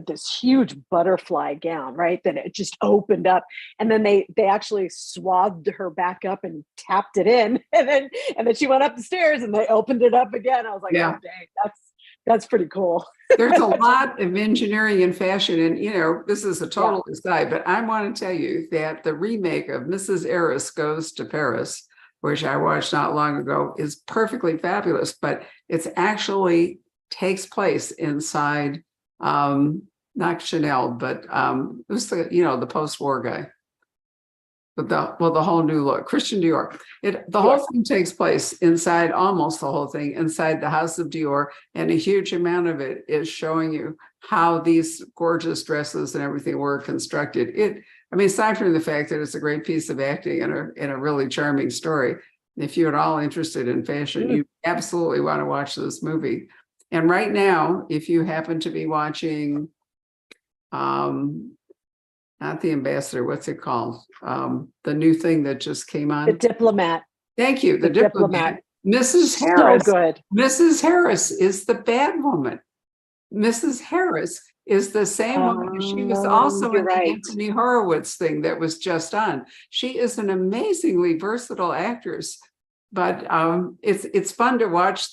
Speaker 3: this huge butterfly gown, right? That it just opened up, and then they actually swathed her back up and tapped it in, and then she went up the stairs and they opened it up again. I was like,
Speaker 1: Yeah.
Speaker 3: oh dang, that's pretty cool.
Speaker 1: There's a lot of engineering and fashion, and this is a total aside, but I want to tell you that the remake of Mrs. Eris Goes to Paris, which I watched not long ago, is perfectly fabulous, but it's actually takes place inside not Chanel, but who's the post-war guy. But the whole new look, Christian Dior. The whole thing takes place inside, almost the whole thing inside the house of Dior, and a huge amount of it is showing you how these gorgeous dresses and everything were constructed. Aside from the fact that it's a great piece of acting and a really charming story, if you're at all interested in fashion, you absolutely want to watch this movie. And right now, if you happen to be watching, not The Ambassador, what's it called? The new thing that just came on.
Speaker 3: The Diplomat.
Speaker 1: Thank you. The Diplomat. Mrs. Harris.
Speaker 3: So good.
Speaker 1: Mrs. Harris is the bad woman. Mrs. Harris is the same woman. She was also in the Anthony Horowitz thing that was just on. She is an amazingly versatile actress. But it's fun to watch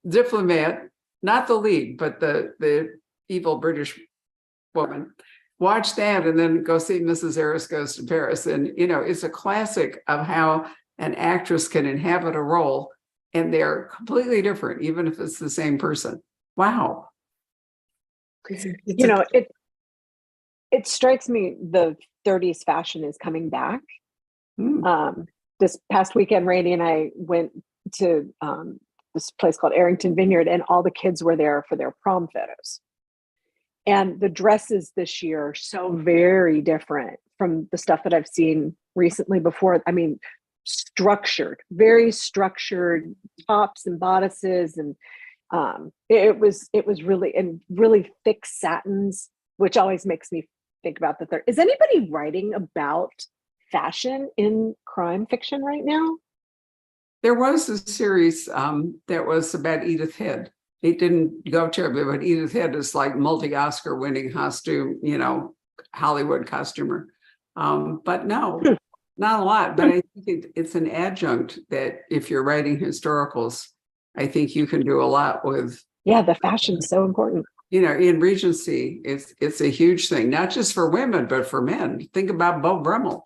Speaker 1: Diplomat, not the lead, but the evil British woman. Watch that and then go see Mrs. Eris Goes to Paris. And, it's a classic of how an actress can inhabit a role and they're completely different, even if it's the same person. Wow.
Speaker 3: It strikes me the 30s fashion is coming back. This past weekend, Randy and I went to this place called Arrington Vineyard, and all the kids were there for their prom photos. And the dresses this year are so very different from the stuff that I've seen recently before. Very structured tops and bodices. And it was really thick satins, which always makes me think about the third. Is anybody writing about fashion in crime fiction right now?
Speaker 1: There was a series that was about Edith Head. It didn't go terribly, but Edith Head is like multi-Oscar winning costume, Hollywood costumer. But no, not a lot. But I think it's an adjunct that if you're writing historicals, I think you can do a lot with. Yeah,
Speaker 3: the fashion is so important.
Speaker 1: In Regency, it's a huge thing, not just for women, but for men. Think about Beau Brummel,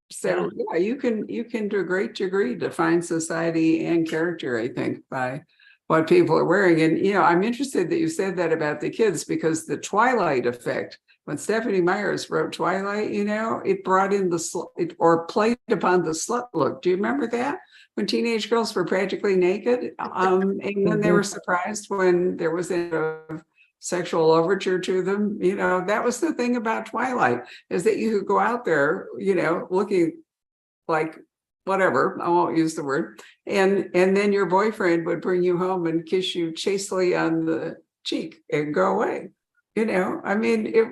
Speaker 1: So you can to a great degree define society and character, I think, by what people are wearing. And I'm interested that you said that about the kids, because the Twilight effect, when Stephanie Meyers wrote Twilight, it brought in or played upon the slut look. Do you remember that? When teenage girls were practically naked, and then they were surprised when there was a sexual overture to them. That was the thing about Twilight, is that you could go out there, looking like whatever, I won't use the word, and then your boyfriend would bring you home and kiss you chastely on the cheek and go away. It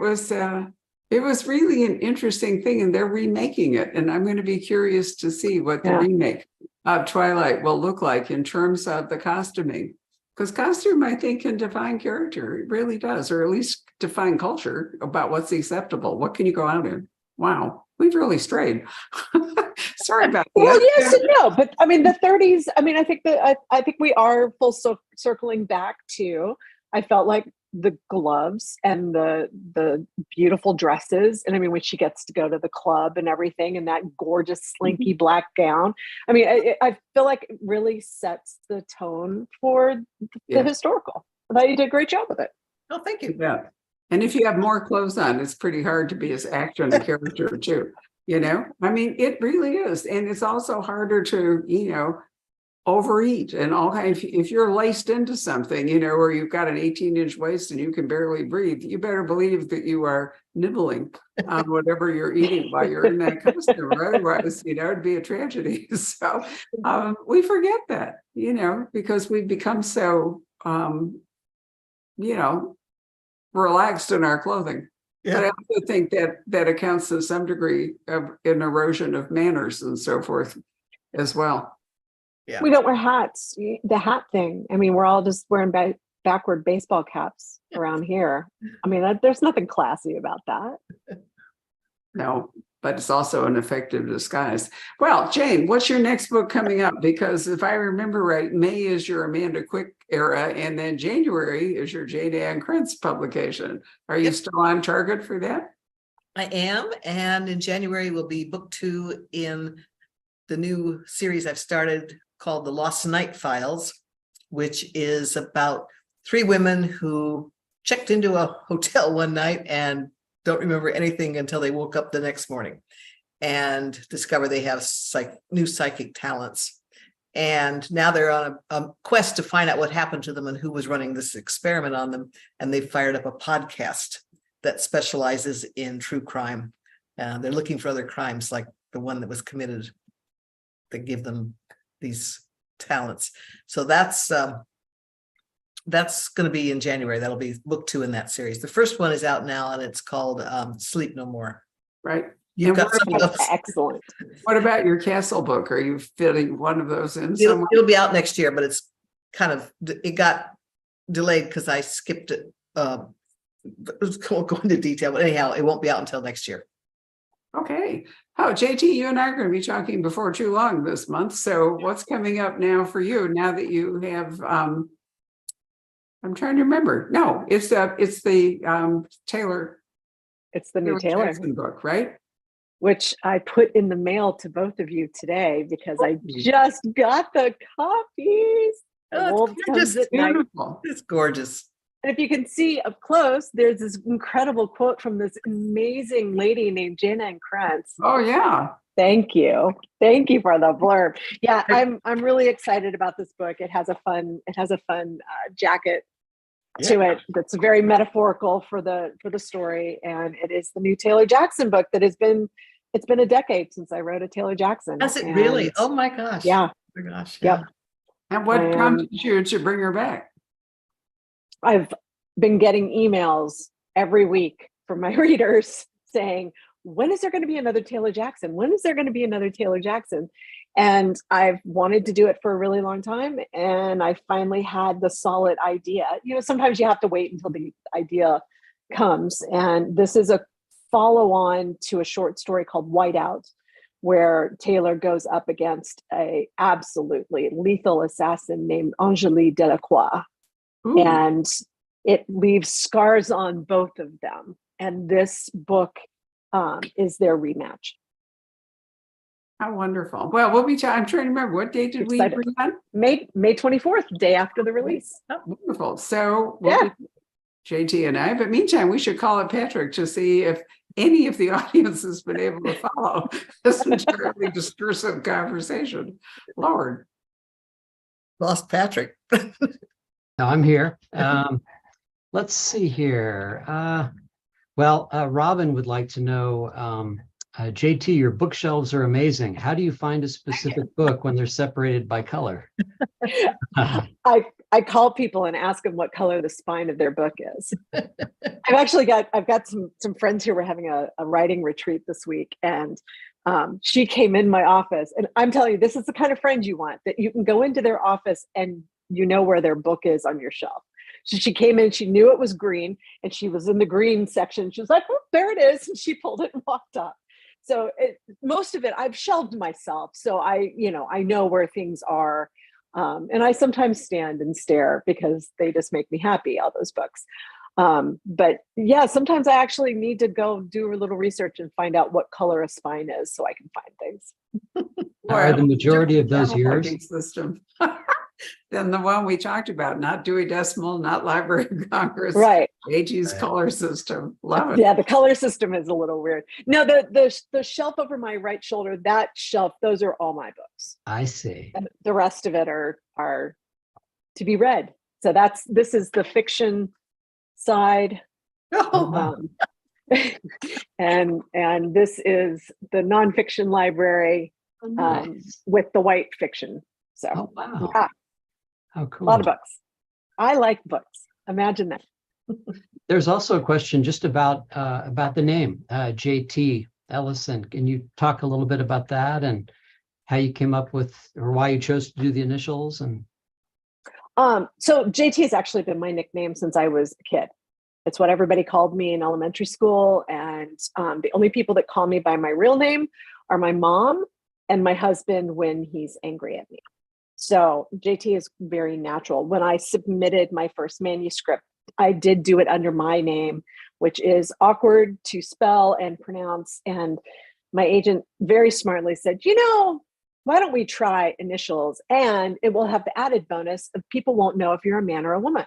Speaker 1: was really an interesting thing, and they're remaking it, and I'm going to be curious to see what the remake of Twilight will look like in terms of the costuming. Because costume, I think, can define character. It really does, or at least define culture about what's acceptable. What can you go out in? Wow, we've really strayed. Sorry about that.
Speaker 3: Well, yes and no, but the 30s. I think we are circling back to. I felt like the gloves and the beautiful dresses, and when she gets to go to the club and everything, and that gorgeous slinky black gown. I feel like it really sets the tone for the historical. I thought you did a great job with it.
Speaker 4: Oh, thank you.
Speaker 1: Yeah. And if you have more clothes on, it's pretty hard to be as action a character too. It really is. And it's also harder to, overeat and all kinds. If you're laced into something, or you've got an 18-inch waist and you can barely breathe, you better believe that you are nibbling on whatever you're eating while you're in that costume. Otherwise, it'd be a tragedy. So we forget that, because we've become so, relaxed in our clothing. But I also think that accounts to some degree of an erosion of manners and so forth as well.
Speaker 4: Yeah.
Speaker 3: We don't wear hats. The hat thing. I mean, we're all just wearing backward baseball caps around here. I mean, there's nothing classy about that.
Speaker 1: No, but it's also an effective disguise. Well, Jane, what's your next book coming up? Because if I remember right, May is your Amanda Quick era, and then January is your Jane Ann Krentz publication. Are you still on target for that?
Speaker 4: I am. And in January will be book 2 in the new series I've started called The Lost Night Files, which is about 3 women who checked into a hotel one night and don't remember anything until they woke up the next morning and discover they have new psychic talents. And now they're on a quest to find out what happened to them and who was running this experiment on them. And they fired up a podcast that specializes in true crime. They're looking for other crimes like the one that was committed that give them these talents. So that's going to be in January. That'll be book 2 in that series. The first one is out now, and it's called Sleep No More.
Speaker 1: Right.
Speaker 4: You've got some of those.
Speaker 3: Excellent.
Speaker 1: What about your castle book? Are you fitting one of those in
Speaker 4: It'll
Speaker 1: somewhere?
Speaker 4: be out next year, but it's it got delayed because I skipped it. I won't go into detail, but anyhow, it won't be out until next year.
Speaker 1: Okay. Oh, JT, you and I are going to be talking before too long this month. So what's coming up now for you now that you have, I'm trying to remember. No, it's the Taylor.
Speaker 3: It's the new Taylor
Speaker 1: Jackson book, right?
Speaker 3: which I put in the mail to both of you today because I just got the copies. The Wolf Comes at Night.
Speaker 1: Beautiful.
Speaker 4: It's gorgeous.
Speaker 3: And if you can see up close, there's this incredible quote from this amazing lady named Jane Ann Krentz.
Speaker 1: Oh yeah.
Speaker 3: Thank you. Thank you for the blurb. Yeah, I'm really excited about this book. It has a fun jacket to it that's very metaphorical for the story, and it is the new Taylor Jackson book that it's been a decade since I wrote a Taylor Jackson.
Speaker 4: Has it really? Oh my gosh.
Speaker 3: Yeah.
Speaker 4: Oh my gosh.
Speaker 3: Yep.
Speaker 1: And what prompted you to bring her back?
Speaker 3: I've been getting emails every week from my readers saying, when is there going to be another Taylor Jackson? When is there going to be another Taylor Jackson? And I've wanted to do it for a really long time. And I finally had the solid idea. Sometimes you have to wait until the idea comes. And this is a follow-on to a short story called Whiteout, where Taylor goes up against a absolutely lethal assassin named Angélie Delacroix.
Speaker 1: Ooh.
Speaker 3: And it leaves scars on both of them. And this book is their rematch.
Speaker 1: How wonderful. Well, I'm trying to remember, what date did we bring on?
Speaker 3: May 24th, day after the release.
Speaker 1: Oh, wonderful. So JT and I, but meantime, we should call it Patrick to see if any of the audience has been able to follow this entirely discursive conversation. Lord.
Speaker 4: Lost Patrick.
Speaker 2: No, I'm here. Let's see here. Robin would like to know, JT, your bookshelves are amazing. How do you find a specific book when they're separated by color?
Speaker 3: I call people and ask them what color the spine of their book is. I've got some friends who were having a writing retreat this week, and she came in my office, and I'm telling you, this is the kind of friend you want, that you can go into their office and you know where their book is on your shelf. So she came in, she knew it was green, and she was in the green section. She was like, oh, there it is. And she pulled it and walked up. So most of it I've shelved myself. So I know where things are. And I sometimes stand and stare because they just make me happy, all those books. But yeah, sometimes I actually need to go do a little research and find out what color a spine is so I can find things.
Speaker 2: Are the majority of those yours?
Speaker 1: System. than the one we talked about, not Dewey Decimal, not Library of Congress,
Speaker 3: Right.
Speaker 1: AG's
Speaker 2: Right.
Speaker 1: color system. Love it.
Speaker 3: Yeah, the color system is a little weird. No, the shelf over my right shoulder, that shelf, those are all my books.
Speaker 2: I see.
Speaker 3: And the rest of it are to be read. So this is the fiction side.
Speaker 4: Oh,
Speaker 2: wow.
Speaker 3: And this is the nonfiction library
Speaker 2: Oh, nice.
Speaker 3: with the white fiction. So
Speaker 2: Oh, wow.
Speaker 3: yeah,
Speaker 2: How
Speaker 3: a
Speaker 2: cool.
Speaker 3: lot of books. I like books. Imagine that.
Speaker 2: There's also a question just about the name, JT Ellison. Can you talk a little bit about that and how you came up with, or why you chose to do the initials? And
Speaker 3: So JT has actually been my nickname since I was a kid. It's what everybody called me in elementary school. And the only people that call me by my real name are my mom and my husband when he's angry at me. So JT is very natural. When I submitted my first manuscript, I did do it under my name, which is awkward to spell and pronounce. And my agent very smartly said, why don't we try initials? And it will have the added bonus of people won't know if you're a man or a woman.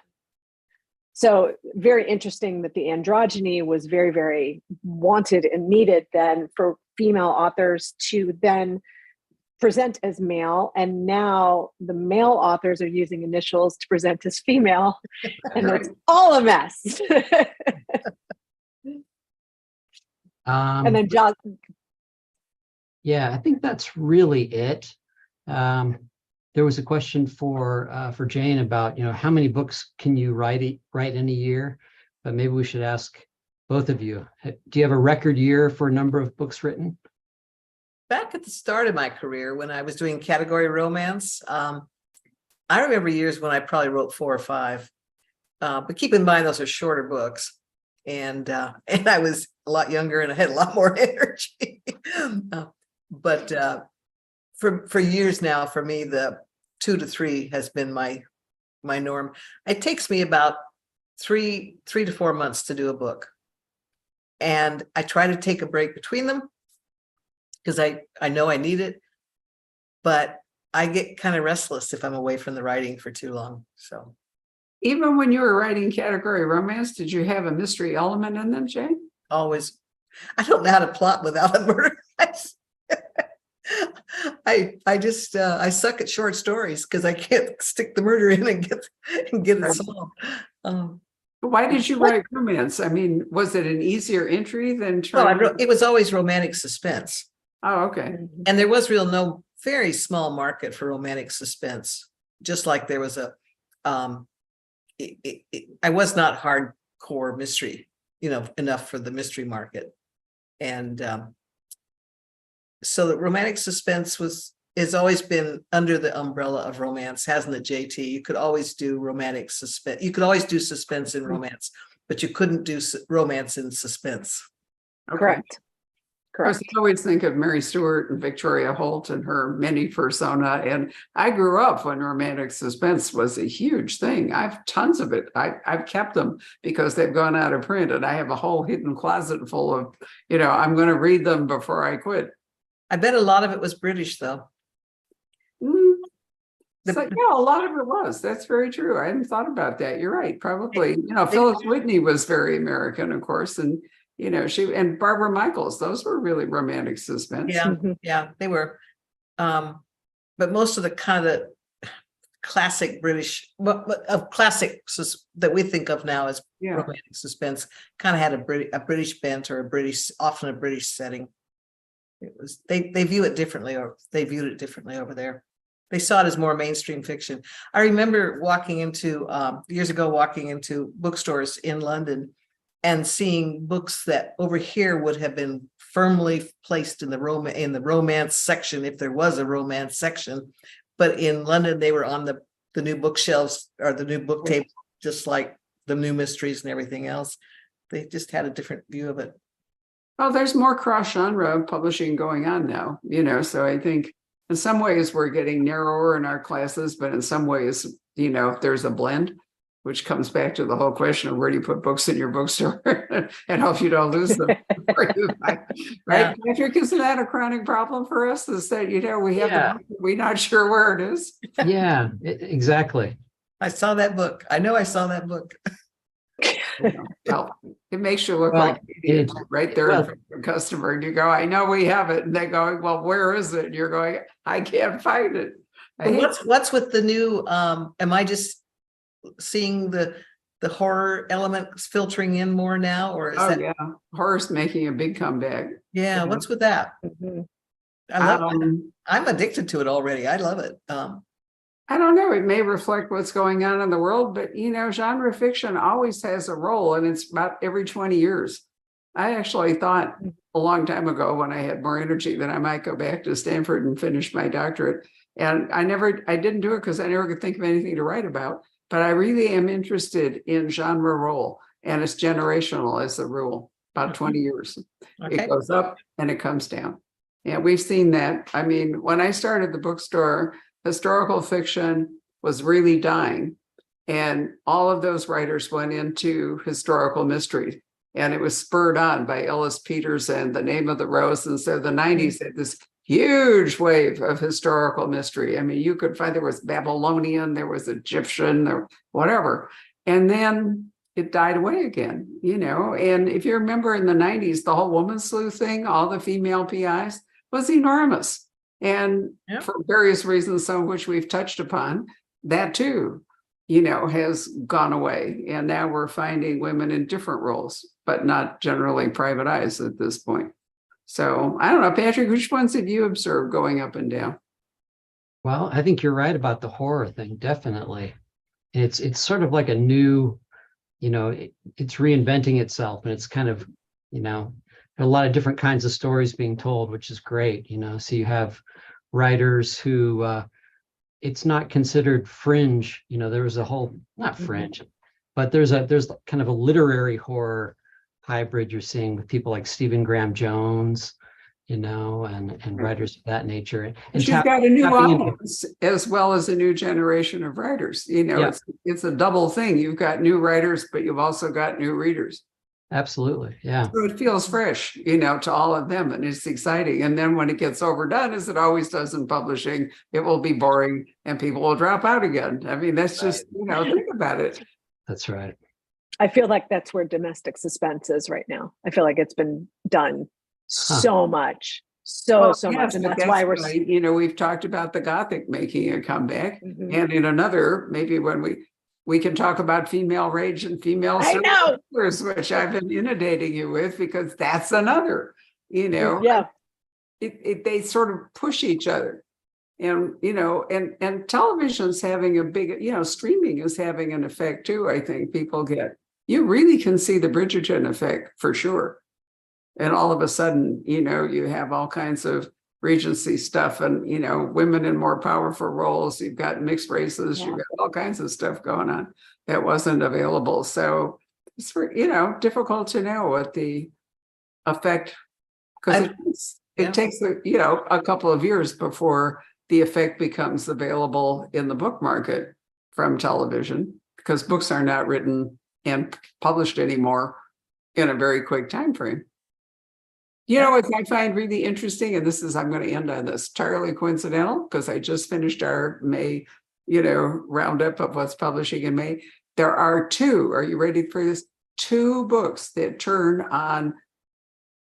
Speaker 3: So very interesting that the androgyny was very, very wanted and needed then for female authors to then present as male. And now the male authors are using initials to present as female. And it's all a mess. And then John.
Speaker 2: Yeah, I think that's really it. There was a question for Jane about, how many books can you write in a year? But maybe we should ask both of you. Do you have a record year for a number of books written?
Speaker 4: back at the start of my career when I was doing category romance, I remember years when I probably wrote 4 or 5. But keep in mind, those are shorter books. And I was a lot younger and I had a lot more energy. But for years now, for me, the 2 to 3 has been my norm. It takes me about 3 to 4 months to do a book. And I try to take a break between them because I know I need it, but I get kind of restless if I'm away from the writing for too long. So
Speaker 1: even when you were writing category romance, did you have a mystery element in them, Jane?
Speaker 4: always, I don't know how to plot without a murder. I suck at short stories because I can't stick the murder in and get it solved.
Speaker 1: Why did you write romance? I mean, was it an easier entry than
Speaker 4: No,
Speaker 1: trying?
Speaker 4: it was always romantic suspense,
Speaker 1: Oh, okay.
Speaker 4: and there was no very small market for romantic suspense. Just like there was I was not hardcore mystery, enough for the mystery market, and so the romantic suspense has always been under the umbrella of romance, hasn't it, JT? You could always do romantic suspense. You could always do suspense in romance, but you couldn't do romance in suspense.
Speaker 1: Okay.
Speaker 3: Correct.
Speaker 1: Of course, I always think of Mary Stuart and Victoria Holt and her mini persona. And I grew up when romantic suspense was a huge thing. I have tons of it. I've kept them because they've gone out of print, and I have a whole hidden closet full of, I'm going to read them before I quit.
Speaker 4: I bet a lot of it was British, though.
Speaker 1: So, yeah, a lot of it was. That's very true. I hadn't thought about that. You're right. Probably, Phyllis Whitney was very American, of course. And, she and Barbara Michaels, those were really romantic suspense.
Speaker 4: Yeah, yeah, they were. But most of the kind of classic British, of classics that we think of now as romantic suspense, kind of had a British bent or often a British setting. It was they view it differently, or they viewed it differently over there. They saw it as more mainstream fiction. I remember years ago walking into bookstores in London and seeing books that over here would have been firmly placed in the romance section if there was a romance section, but in London they were on the new bookshelves or the new book table, just like the new mysteries and everything else. They just had a different view of it.
Speaker 1: Well, there's more cross-genre publishing going on now, so I think in some ways we're getting narrower in our classes, but in some ways, there's a blend. which comes back to the whole question of where do you put books in your bookstore and hope you don't lose them. Right,
Speaker 4: Yeah.
Speaker 1: Patrick, isn't that a chronic problem for us? Is that, we have
Speaker 2: Yeah.
Speaker 1: the book, we're not sure where it is.
Speaker 2: Yeah, exactly.
Speaker 4: I saw that book. I know I saw that book.
Speaker 1: Well, it makes you look
Speaker 2: Well,
Speaker 1: like an idiot right there in
Speaker 2: well-
Speaker 1: front of a customer, and you go, I know we have it, and they go, well, where is it? And you're going, I can't find it. I hate
Speaker 4: What's with the new, am I just seeing the horror elements filtering in more now, or is
Speaker 1: Oh,
Speaker 4: that,
Speaker 1: yeah, horror's making a big comeback.
Speaker 4: yeah, what's with that?
Speaker 3: Mhm.
Speaker 4: I love it.
Speaker 1: Um,
Speaker 4: I'm addicted to it already. I love it.
Speaker 1: I don't know, it may reflect what's going on in the world, but genre fiction always has a role, and it's about every 20 years. I actually thought a long time ago, when I had more energy, that I might go back to Stanford and finish my doctorate. And I didn't do it because I never could think of anything to write about. But I really am interested in genre role, and it's generational as a rule, about 20 years.
Speaker 4: Okay.
Speaker 1: It goes up and it comes down. And we've seen that. I mean, when I started the bookstore, historical fiction was really dying. And all of those writers went into historical mystery. And it was spurred on by Ellis Peters and The Name of the Rose. And so the 90s had this huge wave of historical mystery. I mean, you could find there was Babylonian, there was Egyptian, or whatever. And then it died away again, And if you remember in the 90s, the whole woman sleuth thing, all the female PIs was enormous. And
Speaker 4: Yeah.
Speaker 1: for various reasons, some of which we've touched upon, that too, has gone away. And now we're finding women in different roles, but not generally private eyes at this point. So I don't know, Patrick, which ones have you observed going up and down?
Speaker 2: Well, I think you're right about the horror thing, definitely. It's sort of like a new, it's reinventing itself, and it's kind of, a lot of different kinds of stories being told, which is great, So you have writers who it's not considered fringe, there was a whole, not fringe, but there's kind of a literary horror hybrid you're seeing with people like Stephen Graham Jones, and writers of that nature. And
Speaker 1: She's got a new
Speaker 2: tapping into-
Speaker 1: audience as well as a new generation of writers.
Speaker 2: Yeah.
Speaker 1: It's a double thing. You've got new writers, but you've also got new readers.
Speaker 2: Absolutely, yeah.
Speaker 1: So it feels fresh, to all of them, and it's exciting. And then when it gets overdone, as it always does in publishing, it will be boring and people will drop out again. I mean, that's just, think about it.
Speaker 2: That's right.
Speaker 3: I feel like that's where domestic suspense is right now. I feel like it's been done so much, so
Speaker 1: Well,
Speaker 3: much,
Speaker 1: yes,
Speaker 3: and
Speaker 1: but
Speaker 3: that's why we're.
Speaker 1: we've talked about the Gothic making a comeback,
Speaker 3: Mhm.
Speaker 1: and in another, maybe when we can talk about female rage and female
Speaker 3: I know.
Speaker 1: thrillers, which I've been inundating you with, because that's another,
Speaker 3: Yeah,
Speaker 1: they sort of push each other. And, and television's having a big, streaming is having an effect too. I think you really can see the Bridgerton effect for sure. And all of a sudden, you have all kinds of Regency stuff and, women in more powerful roles. You've got mixed races, you've got all kinds of stuff going on that wasn't available. So it's, difficult to know what the effect, because it takes, a couple of years before the effect becomes available in the book market from television, because books are not written and published anymore in a very quick time frame. What I find really interesting, and I'm going to end on this, entirely coincidental, because I just finished our May, roundup of what's publishing in May. There are are you ready for this? 2 books that turn on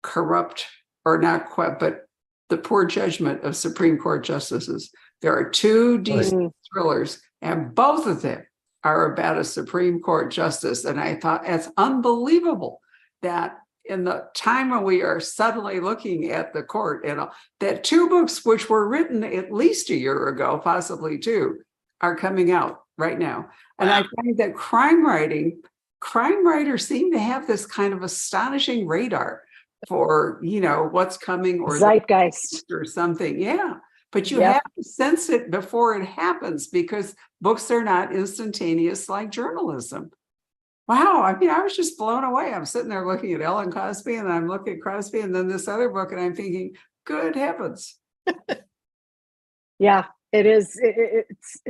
Speaker 1: corrupt, or not quite, but the poor judgment of Supreme Court justices. There are 2 decent thrillers, and both of them are about a Supreme Court justice. And I thought, it's unbelievable that in the time when we are suddenly looking at the court, that 2 books, which were written at least a year ago, possibly 2, are coming out right now. And I find that crime writers seem to have this kind of astonishing radar for, what's coming, or
Speaker 3: zeitgeist
Speaker 1: or something. Yeah. But you have to sense it before it happens, because books are not instantaneous like journalism. Wow. I mean, I was just blown away. I'm sitting there looking at Ellen Cosby, and I'm looking at Crosby, and then this other book, and I'm thinking, good heavens.
Speaker 3: Yeah, it is. It's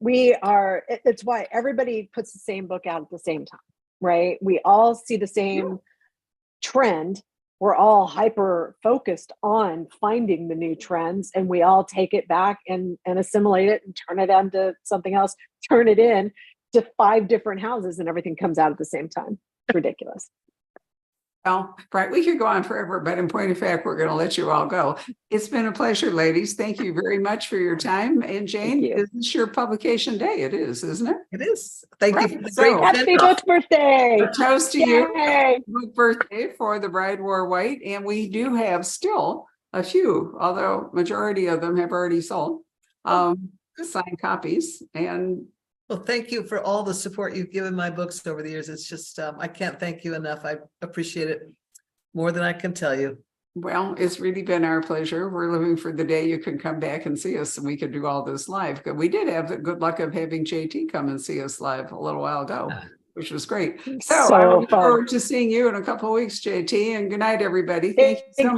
Speaker 3: It's why everybody puts the same book out at the same time, right? We all see the same trend. We're all hyper focused on finding the new trends, and we all take it back and assimilate it and turn it into something else, turn it in to 5 different houses, and everything comes out at the same time. It's ridiculous.
Speaker 1: Well, right, we could go on forever, but in point of fact, we're going to let you all go. It's been a pleasure, ladies. Thank you very much for your time. And Jane,
Speaker 3: you.
Speaker 1: this is your publication day. It is, isn't it?
Speaker 4: It is. Thank
Speaker 1: Right.
Speaker 4: you for the
Speaker 1: So-
Speaker 4: great
Speaker 3: Happy
Speaker 4: send-off.
Speaker 3: book birthday.
Speaker 1: A toast to you.
Speaker 3: Yay.
Speaker 1: Book birthday for The Bride Wore White. And we do have still a few, although majority of them have already sold, signed copies. And
Speaker 4: Well, thank you for all the support you've given my books over the years. It's just, I can't thank you enough. I appreciate it more than I can tell you.
Speaker 1: well, it's really been our pleasure. We're living for the day you can come back and see us and we could do all this live. But we did have the good luck of having JT come and see us live a little while ago, which was great. So I look
Speaker 3: fun.
Speaker 1: forward to seeing you in a couple of weeks, JT, and good night, everybody. Thank you so
Speaker 3: Thank
Speaker 1: much.